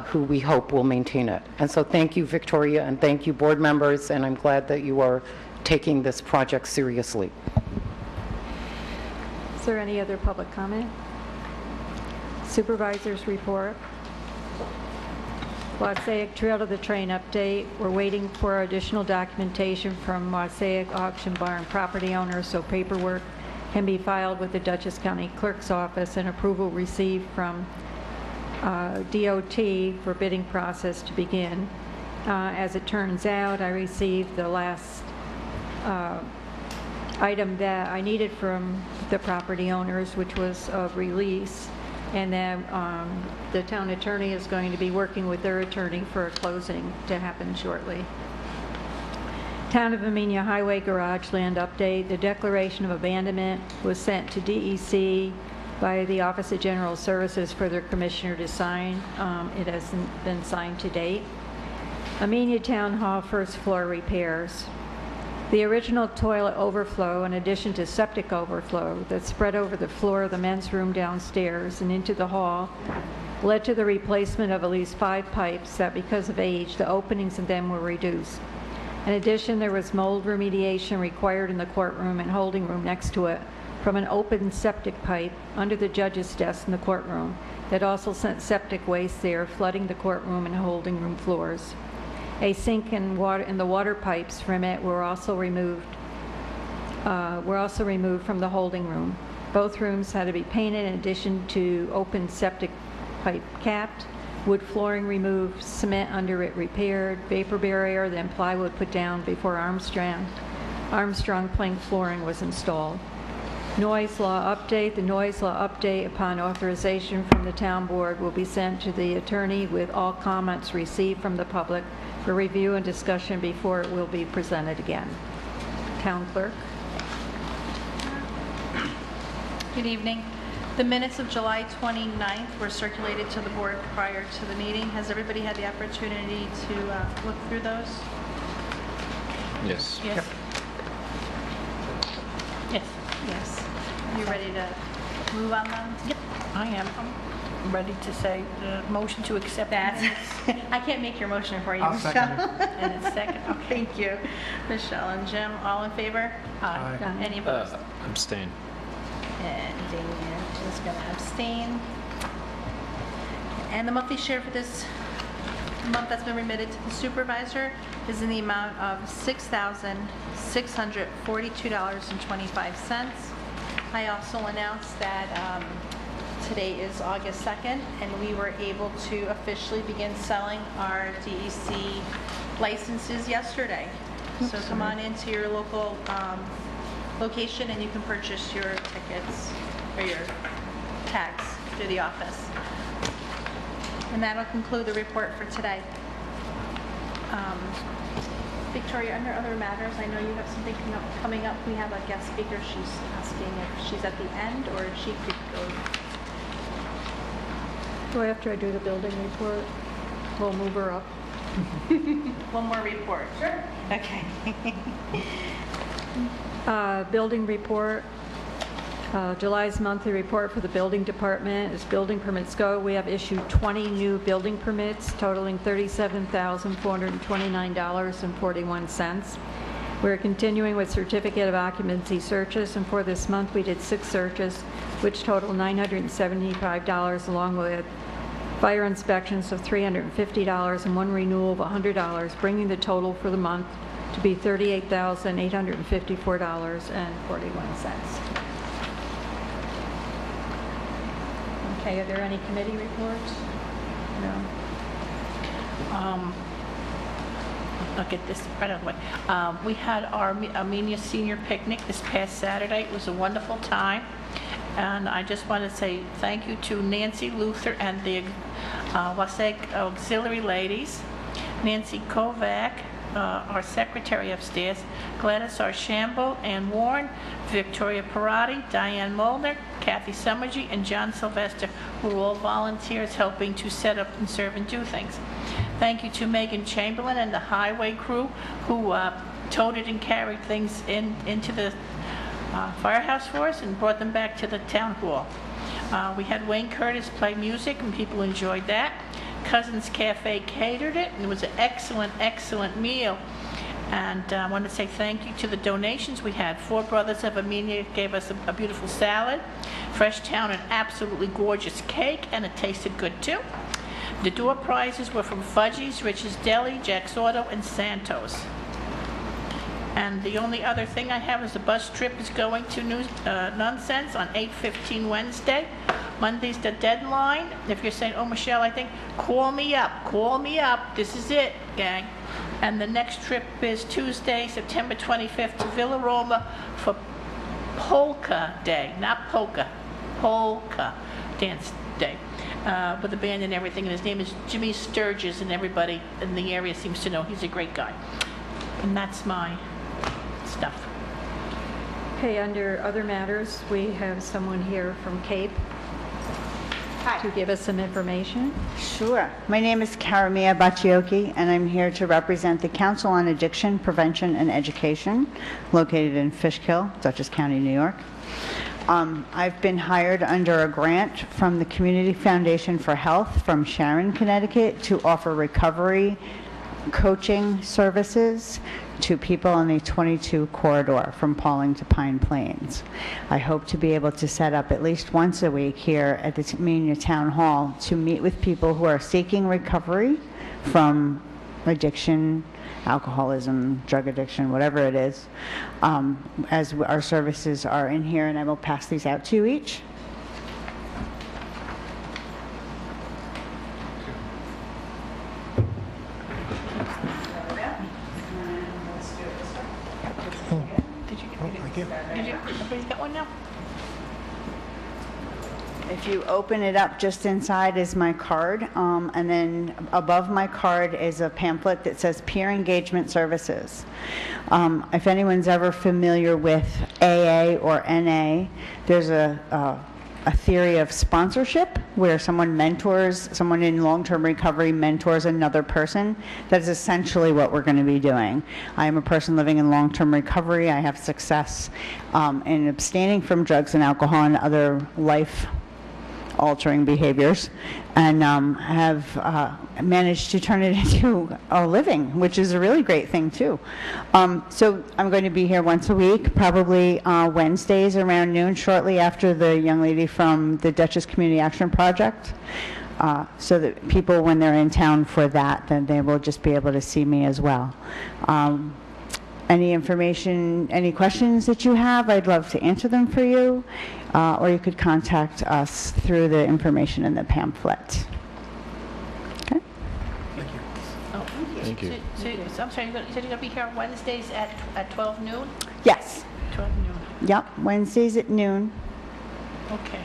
who we hope will maintain it. And so thank you, Victoria, and thank you, board members, and I'm glad that you are taking this project seriously. Is there any other public comment? Supervisors report. Wassaic Trail to the Train update. We're waiting for additional documentation from Wassaic Auction Barn property owners so paperwork can be filed with the Dutchess County Clerk's Office and approval received from DOT for bidding process to begin. As it turns out, I received the last item that I needed from the property owners, which was a release, and then the town attorney is going to be working with their attorney for a closing to happen shortly. Town of Amenia Highway Garage Land update. The declaration of abandonment was sent to DEC by the Office of General Services for their commissioner to sign. It hasn't been signed to date. Amenia Town Hall first floor repairs. The original toilet overflow, in addition to septic overflow that spread over the floor of the men's room downstairs and into the hall, led to the replacement of at least 5 pipes that, because of age, the openings in them were reduced. In addition, there was mold remediation required in the courtroom and holding room next to it from an open septic pipe under the judge's desk in the courtroom that also sent septic waste there, flooding the courtroom and holding room floors. A sink and the water pipes from it were also removed from the holding room. Both rooms had to be painted in addition to open septic pipe capped, wood flooring removed, cement under it repaired, vapor barrier, then plywood put down before Armstrong plank flooring was installed. Noise law update. The noise law update, upon authorization from the town board, will be sent to the attorney with all comments received from the public for review and discussion before it will be presented again. Town clerk. Good evening. The minutes of July 29th were circulated to the board prior to the meeting. Has everybody had the opportunity to look through those? Yes. Yes. Yes. Yes. You ready to move on them? Yep, I am. I'm ready to say the motion to accept That's, I can't make your motion for you, I'll Michelle. second it. and it's second. Okay. Thank you. Michelle and Jim, all in favor? Aye. Any opposed? Abstain. And Damien is going to abstain. And the monthly share for this month that's been remitted to the supervisor is in the amount of $6,642.25. I also announced that today is August 2nd, and we were able to officially begin selling our DEC licenses yesterday. So come on into your local location and you can purchase your tickets or your tags through the office. And that'll conclude the report for today. Victoria, under other matters, I know you have something coming up. We have a guest speaker. She's asking if she's at the end or if she could go. So after I do the building report, we'll move her up. One more report. Sure. Okay. Building report. July's monthly report for the building department as building permits go. We have issued 20 new building permits totaling $37,429.41. We're continuing with certificate of occupancy searches, and for this month we did 6 searches, which total $975, along with fire inspections of $350, and 1 renewal of $100, bringing the total for the month to be $38,854.41. Okay, are there any committee reports? No. I'll get this right out of the way. We had our Amenia Senior Picnic this past Saturday. It was a wonderful time. And I just want to say thank you to Nancy Luther and the Wasaik Auxiliary Ladies, Nancy Kovac, our secretary upstairs, Gladys Archambault, Ann Warren, Victoria Parati, Diane Molnar, Kathy Summergy, and John Sylvester, who were all volunteers helping to set up and serve and do things. Thank you to Megan Chamberlain and the highway crew who toted and carried things into the firehouse for us and brought them back to the town hall. We had Wayne Curtis play music and people enjoyed that. Cousins Cafe catered it and it was an excellent, excellent meal. And I want to say thank you to the donations we had. Four Brothers of Amenia gave us a beautiful salad, Fresh Town an absolutely gorgeous cake, and it tasted good too. The door prizes were from Fudgies, Rich's Deli, Jack's Auto, and Santos. And the only other thing I have is the bus trip is going to Nonsense on 8/15 Wednesday. Monday's the deadline. If you're saying, oh, Michelle, I think, call me up. Call me up. This is it, gang. And the next trip is Tuesday, September 25th to Villa Roma for Polka Day. Not polka. Polka Dance Day. With a band and everything. And his name is Jimmy Sturgis, and everybody in the area seems to know he's a great guy. And that's my stuff. Okay, under other matters, we have someone here from Cape to give us some information. Sure. My name is Karamia Bachioki, and I'm here to represent the Council on Addiction Prevention and Education, located in Fishkill, Dutchess County, New York. I've been hired under a grant from the Community Foundation for Health from Sharon, Connecticut, to offer recovery coaching services to people on the 22 corridor from Pawling to Pine Plains. I hope to be able to set up at least once a week here at the Amenia Town Hall to meet with people who are seeking recovery from addiction, alcoholism, drug addiction, whatever it is, as our services are in here, and I will pass these out to you each. Everybody's got one now? If you open it up, just inside is my card, and then above my card is a pamphlet that says Peer Engagement Services. If anyone's ever familiar with AA or NA, there's a theory of sponsorship where someone in long-term recovery mentors another person. That is essentially what we're going to be doing. I am a person living in long-term recovery. I have success in abstaining from drugs and alcohol and other life-altering behaviors, and have managed to turn it into a living, which is a really great thing too. So I'm going to be here once a week, probably Wednesdays around noon, shortly after the young lady from the Dutchess Community Action Project, so that people, when they're in town for that, then they will just be able to see me as well. Any information, any questions that you have, I'd love to answer them for you, or you could contact us through the information in the pamphlet. Okay? Thank you. Oh, Thank you. So, I'm sorry, you said you're going to be here on Wednesdays at 12 noon? Yes. 12 noon. Yep, Wednesdays at noon. Okay.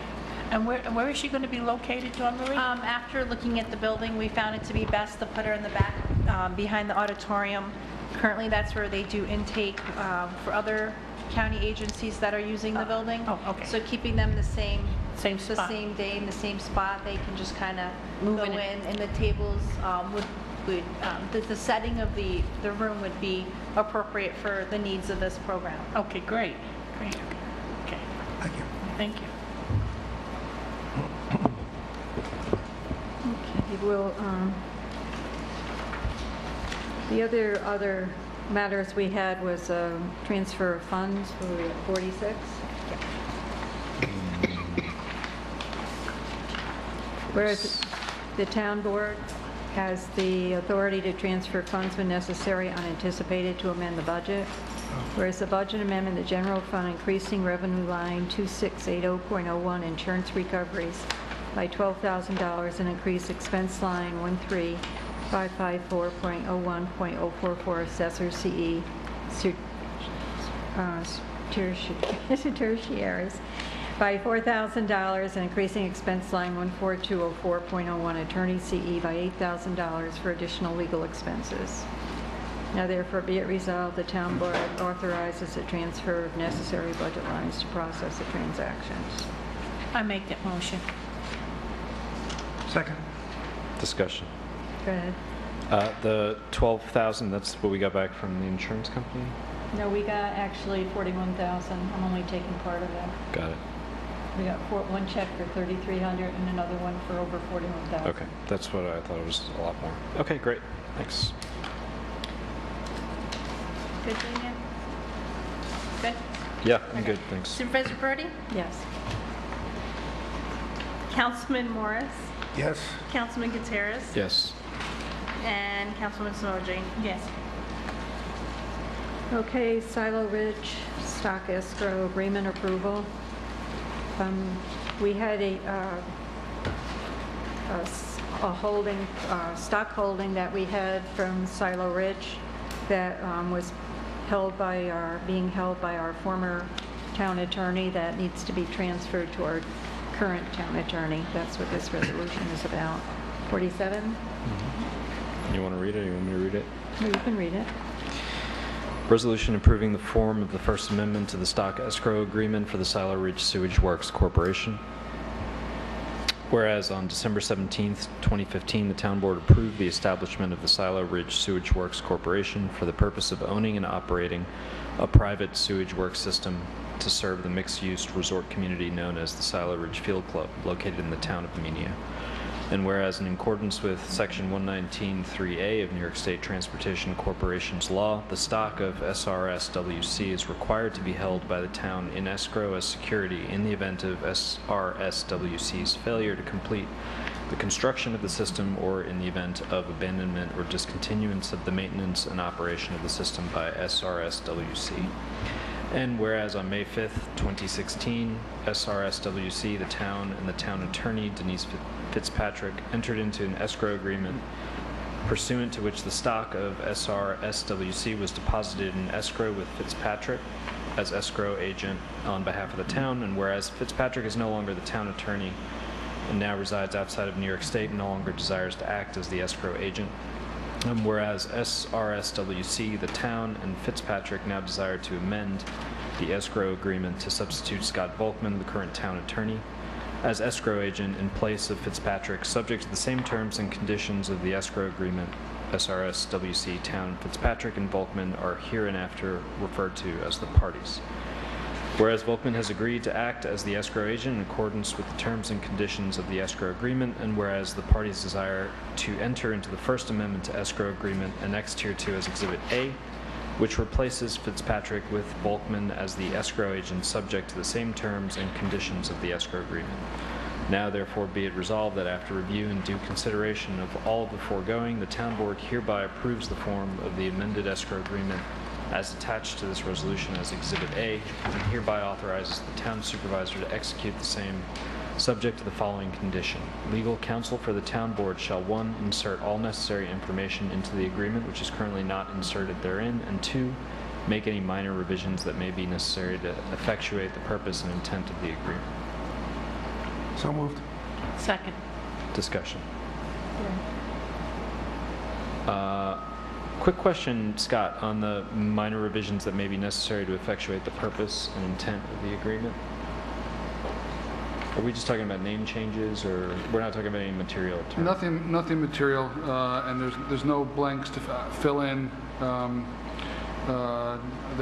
And where is she going to be located, Dawn Marie? After looking at the building, we found it to be best to put her in the back, behind the auditorium. Currently, that's where they do intake for other county agencies that are using the building. Oh, okay. So keeping them the same spot. the same day in the same spot, they can just kind of Move go in in, it. and the tables the setting of the room would be appropriate for the needs of this program. Okay, great. Great. Okay. Thank you. Thank you. Okay, well, the other matters we had was transfer of funds for 46. Whereas The town board has the authority to transfer funds when necessary unanticipated to amend the budget. Whereas the budget amendment, the general fund increasing revenue line 2680.01 insurance recoveries by $12,000 and increase expense line 13554.01.044 assessor CE tertiaries by $4,000 and increasing expense line 14204.01 attorney CE by $8,000 for additional legal expenses. Now therefore be it resolved, the town board authorizes the transfer of necessary budget lines to process the transactions. I make that motion. Second. Discussion. Go ahead. The 12,000, that's what we got back from the insurance company? No, we got actually 41,000. I'm only taking part of that. Got it. We got one check for 3,300 and another one for over 41,000. Okay, that's what I thought. It was a lot more. Okay, great. Thanks. Good, Daniel? Good? Yeah, I'm Okay. good, thanks. Supervisor Brody? Yes. Councilman Morris? Yes. Councilman Gutierrez? Yes. And Councilman Sojin? Yes. Okay, Silo Ridge stock escrow agreement approval. We had a holding, stock holding that we had from Silo Ridge that was being held by our former town attorney that needs to be transferred to our current town attorney. That's what this resolution is about. 47? Mm-hmm. You want to read it or you want me to read it? No, you can read it. Resolution approving the form of the First Amendment to the stock escrow agreement for the Silo Ridge Sewage Works Corporation. Whereas on December 17th, 2015, the town board approved the establishment of the Silo Ridge Sewage Works Corporation for the purpose of owning and operating a private sewage works system to serve the mixed-use resort community known as the Silo Ridge Field Club, located in the town of Amenia. And whereas in accordance with Section 119(3)A of New York State Transportation Corporation's law, the stock of SRSWC is required to be held by the town in escrow as security in the event of SRSWC's failure to complete the construction of the system or in the event of abandonment or discontinuance of the maintenance and operation of the system by SRSWC. And whereas on May 5th, 2016, SRSWC, the town, and the town attorney, Denise Fitzpatrick, entered into an escrow agreement pursuant to which the stock of SRSWC was deposited in escrow with Fitzpatrick as escrow agent on behalf of the town, and whereas Fitzpatrick is no longer the town attorney and now resides outside of New York State and no longer desires to act as the escrow agent, and whereas SRSWC, the town, and Fitzpatrick now desire to amend the escrow agreement to substitute Scott Volkman, the current town attorney, as escrow agent in place of Fitzpatrick, subject to the same terms and conditions of the escrow agreement, SRSWC, town, Fitzpatrick, and Volkman are hereinafter referred to as the parties. Whereas Volkman has agreed to act as the escrow agent in accordance with the terms and conditions of the escrow agreement, and whereas the parties desire to enter into the First Amendment to escrow agreement annexed hereto as Exhibit A, which replaces Fitzpatrick with Volkman as the escrow agent subject to the same terms and conditions of the escrow agreement. Now therefore be it resolved that after review and due consideration of all of the foregoing, the town board hereby approves the form of the amended escrow agreement as attached to this resolution as Exhibit A, and hereby authorizes the town supervisor to execute the same, subject to the following condition. Legal counsel for the town board shall, 1, insert all necessary information into the agreement which is currently not inserted therein, and 2, make any minor revisions that may be necessary to effectuate the purpose and intent of the agreement. So moved. Second. Discussion. Quick question, Scott, on the minor revisions that may be necessary to effectuate the purpose and intent of the agreement. Are we just talking about name changes, or we're not talking about any material terms? Nothing material, and there's no blanks to fill in. There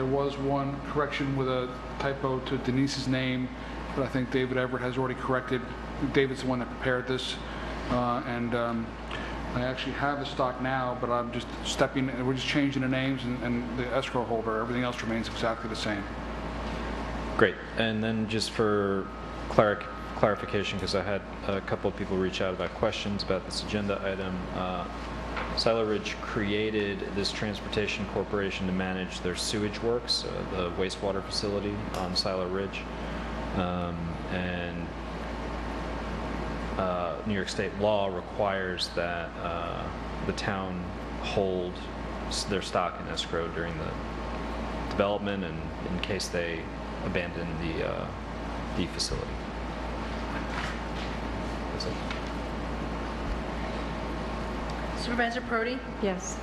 was one correction with a typo to Denise's name, but I think David Everett has already corrected. David's the one that prepared this, and I actually have the stock now, but I'm just we're just changing the names and the escrow holder. Everything else remains exactly the same. Great. And then just for clarification, because I had a couple of people reach out about questions about this agenda item. Silo Ridge created this transportation corporation to manage their sewage works, the wastewater facility on Silo Ridge. And New York State law requires that the town hold their stock in escrow during the development and in case they abandon the facility. That's it. Supervisor Prodi? Yes.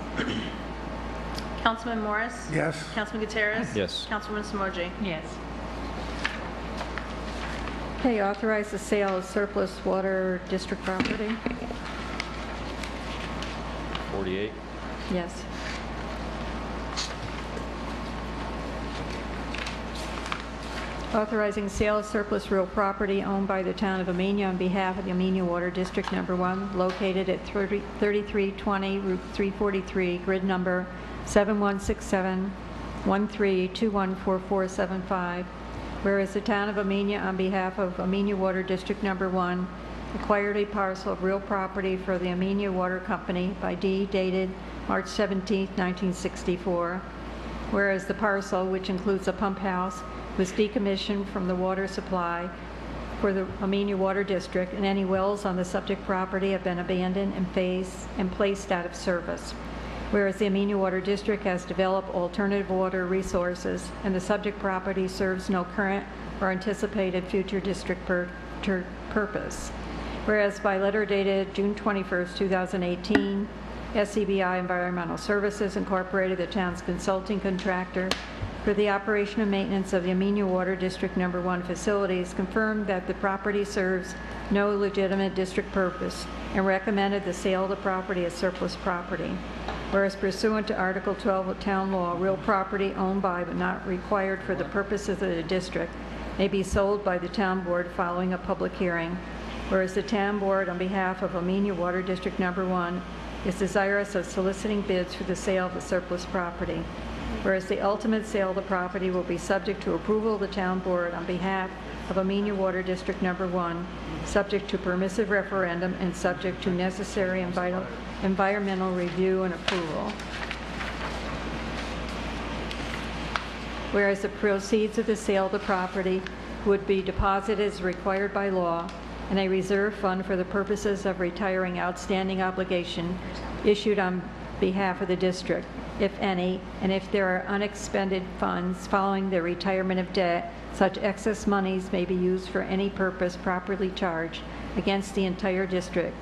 Councilman Morris? Yes. Councilman Gutierrez? Yes. Councilwoman Samoji? Yes. Okay, authorize the sale of surplus water district property. 48. Yes. Authorizing sale of surplus real property owned by the town of Amenia on behalf of the Amenia Water District Number 1, located at 3320 Route 343, grid number 716713214475. Whereas the town of Amenia, on behalf of Amenia Water District Number 1, acquired a parcel of real property for the Amenia Water Company by deed dated March 17, 1964. Whereas the parcel, which includes a pump house, was decommissioned from the water supply for the Amenia Water District, and any wells on the subject property have been abandoned and placed out of service. Whereas the Amenia Water District has developed alternative water resources, and the subject property serves no current or anticipated future district purpose. Whereas by letter dated June 21st, 2018, SCBI Environmental Services Incorporated, the town's consulting contractor for the operation and maintenance of the Amenia Water District Number 1 facilities, confirmed that the property serves no legitimate district purpose and recommended the sale of the property as surplus property. Whereas pursuant to Article 12 of Town Law, real property owned by but not required for the purposes of the district may be sold by the town board following a public hearing. Whereas the town board, on behalf of Amenia Water District Number 1, is desirous of soliciting bids for the sale of the surplus property. Whereas the ultimate sale of the property will be subject to approval of the town board on behalf of Amenia Water District Number 1, subject to permissive referendum and subject to necessary environmental review and approval. Whereas the proceeds of the sale of the property would be deposited as required by law in a reserve fund for the purposes of retiring outstanding obligation issued on behalf of the district, if any, and if there are unexpended funds following the retirement of debt, such excess monies may be used for any purpose properly charged against the entire district.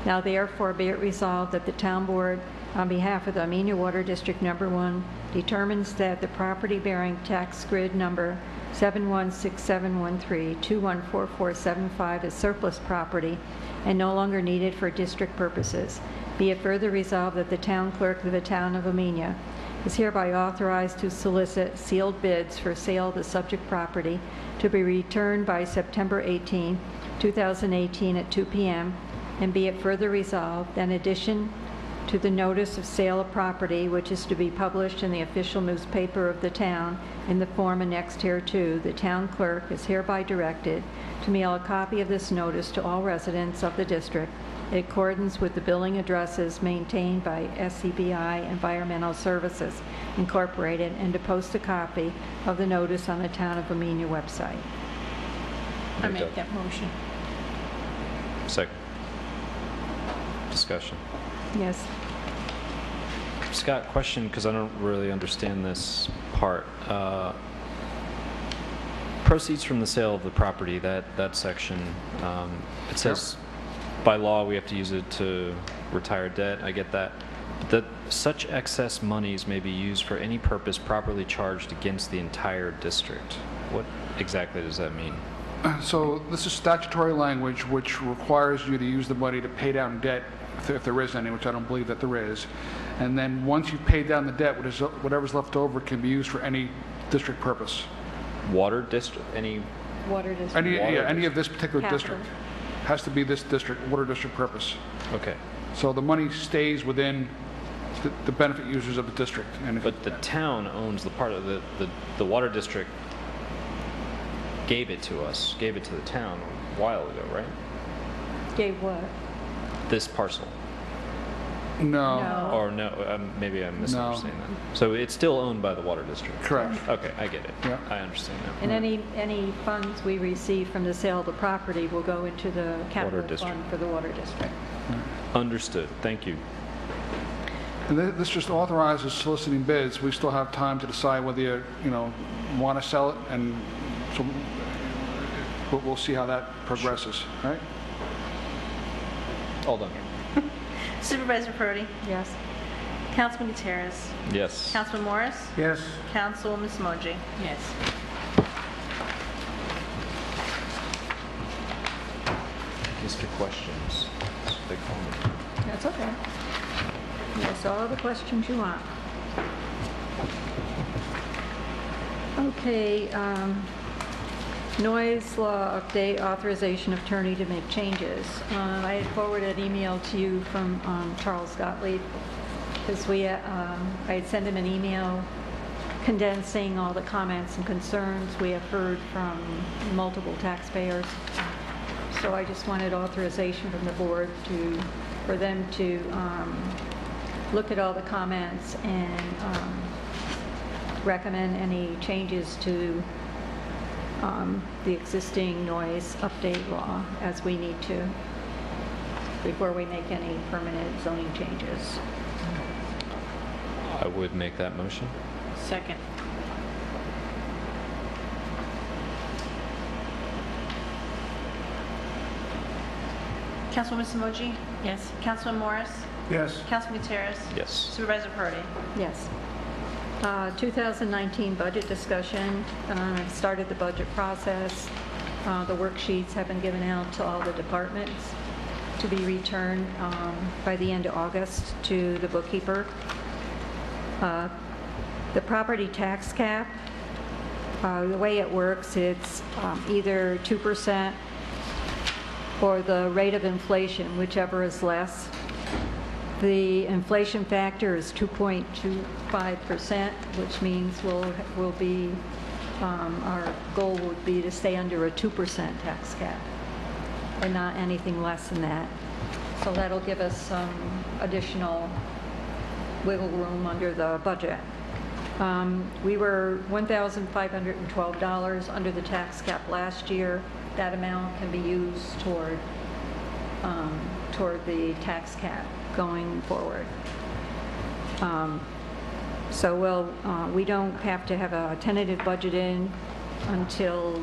Now therefore be it resolved that the town board, on behalf of the Amenia Water District Number 1, determines that the property bearing tax grid number 716713214475 is surplus property and no longer needed for district purposes. Be it further resolved that the town clerk of the town of Amenia is hereby authorized to solicit sealed bids for sale of the subject property to be returned by September 18, 2018 at 2 p.m. And be it further resolved that in addition to the notice of sale of property, which is to be published in the official newspaper of the town in the form annexed hereto, the town clerk is hereby directed to mail a copy of this notice to all residents of the district in accordance with the billing addresses maintained by SCBI Environmental Services Incorporated, and to post a copy of the notice on the Town of Amenia website. I make that motion. Second. Discussion. Yes. Scott, question, because I don't really understand this part. Proceeds from the sale of the property, that section, it says by law we have to use it to retire debt. I get that. But that such excess monies may be used for any purpose properly charged against the entire district. What exactly does that mean? So this is statutory language which requires you to use the money to pay down debt, if there is any, which I don't believe that there is. And then once you've paid down the debt, whatever's left over can be used for any district purpose. Water district? Any? Water district. Any of this particular district. Has to be this district, water district purpose. Okay. So the money stays within the benefit users of the district. And but the town owns the part of the water district gave it to us, gave it to the town. while ago, right? Gave what? This parcel. No. Or no, maybe I'm misunderstanding that. So it's still owned by the Water District? Correct. Okay, I get it. Yeah. I understand now. And any funds we receive from the sale of the property will go into the capital district. fund for the water district. Understood. Thank you. And this just authorizes soliciting bids. We still have time to decide whether you want to sell it, and so we'll see how that progresses, right? All done. Supervisor Prodi? Yes. Councilman Gutierrez? Yes. Councilman Morris? Yes. Councilwoman Simoji? Yes. Mr. Questions. It's a big moment. That's okay. Yes, all the questions you want. Okay, noise law update, authorization of attorney to make changes. I had forwarded an email to you from Charles Gottlieb, because I had sent him an email condensing all the comments and concerns we have heard from multiple taxpayers. So I just wanted authorization from the board for them to look at all the comments and recommend any changes to the existing noise update law as we need to before we make any permanent zoning changes. I would make that motion. Second. Councilwoman Simoji? Yes. Councilman Morris? Yes. Councilman Gutierrez? Yes. Supervisor Prodi? Yes. 2019 budget discussion. I've started the budget process. The worksheets have been given out to all the departments to be returned by the end of August to the bookkeeper. The property tax cap, the way it works, it's either 2% or the rate of inflation, whichever is less. The inflation factor is 2.25%, which means we'll be, our goal would be to stay under a 2% tax cap and not anything less than that. So that'll give us some additional wiggle room under the budget. We were $1,512 under the tax cap last year. That amount can be used toward the tax cap going forward. So we don't have to have a tentative budget in until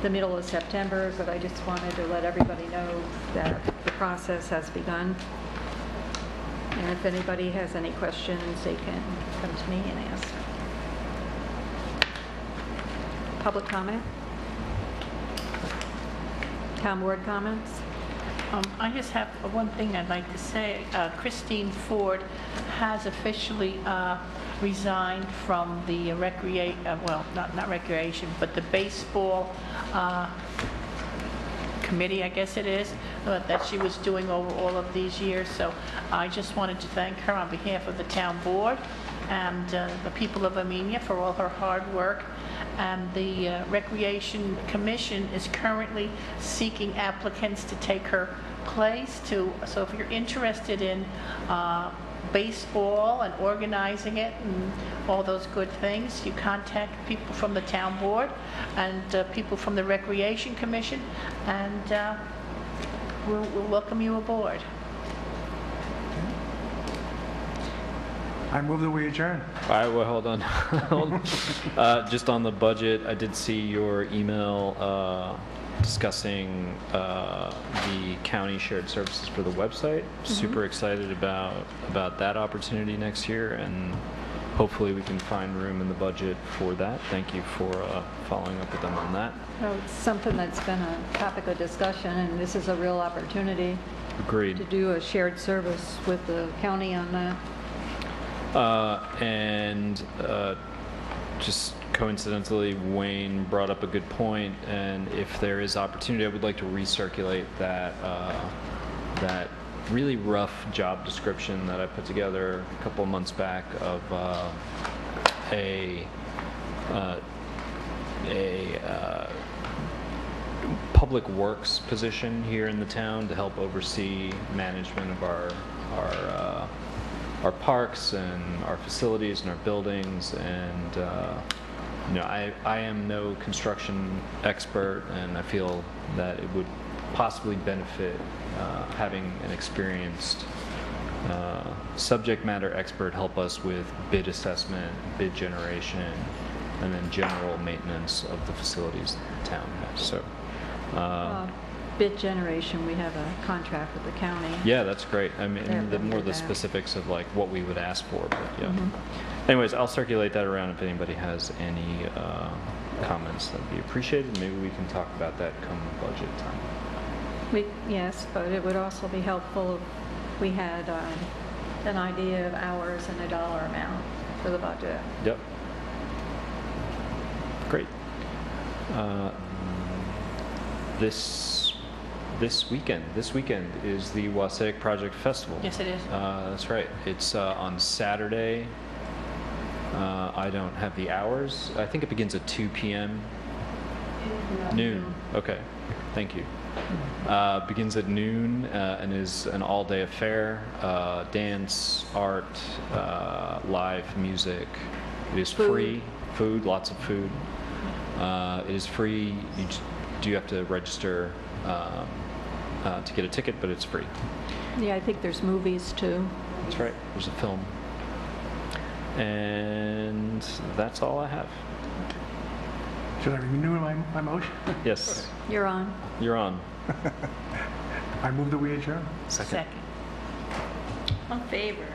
the middle of September, but I just wanted to let everybody know that the process has begun. And if anybody has any questions, they can come to me and ask. Public comment? Town board comments? I just have one thing I'd like to say. Christine Ford has officially resigned from the well, not recreation, but the baseball committee, I guess it is, that she was doing over all of these years. So I just wanted to thank her on behalf of the town board and the people of Amenia for all her hard work. And the Recreation Commission is currently seeking applicants to take her place. So if you're interested in baseball and organizing it and all those good things, you contact people from the town board and people from the Recreation Commission, and we'll welcome you aboard. I move that we adjourn. All right, well, hold on. Hold on. Just on the budget, I did see your email discussing the county shared services for the website. Super excited about that opportunity next year, and hopefully we can find room in the budget for that. Thank you for following up with them on that. Well, it's something that's been a topic of discussion, and this is a real opportunity Agreed. to do a shared service with the county on that. Just coincidentally, Wayne brought up a good point, and if there is opportunity, I would like to recirculate that really rough job description that I put together a couple of months back of public works position here in the town to help oversee management of our parks and our facilities and our buildings. And I am no construction expert, and I feel that it would possibly benefit having an experienced subject matter expert help us with bid assessment, bid generation, and then general maintenance of the facilities that the town has. So, Bid generation, we have a contract with the county. yeah, that's great. I mean, They're the more really the good. specifics of like what we would ask for, but yeah. Mm-hmm. Anyways, I'll circulate that around if anybody has any comments. That'd be appreciated. Maybe we can talk about that come budget time. Yes, but it would also be helpful if we had an idea of hours and a dollar amount for the budget. Yep. Great. This weekend is the Wassaic Project Festival. Yes, it is. That's right. It's on Saturday. I don't have the hours. I think it begins at 2 p.m. Noon. Okay. Thank you. Begins at noon and is an all-day affair. Dance, art, live music. It is free. Food, lots of food. It is free. You do have to register to get a ticket, but it's free. Yeah, I think there's movies too. That's right. There's a film. And that's all I have. Should I renew my motion? Yes. You're on. You're on. I move that we adjourn. Second. On favor.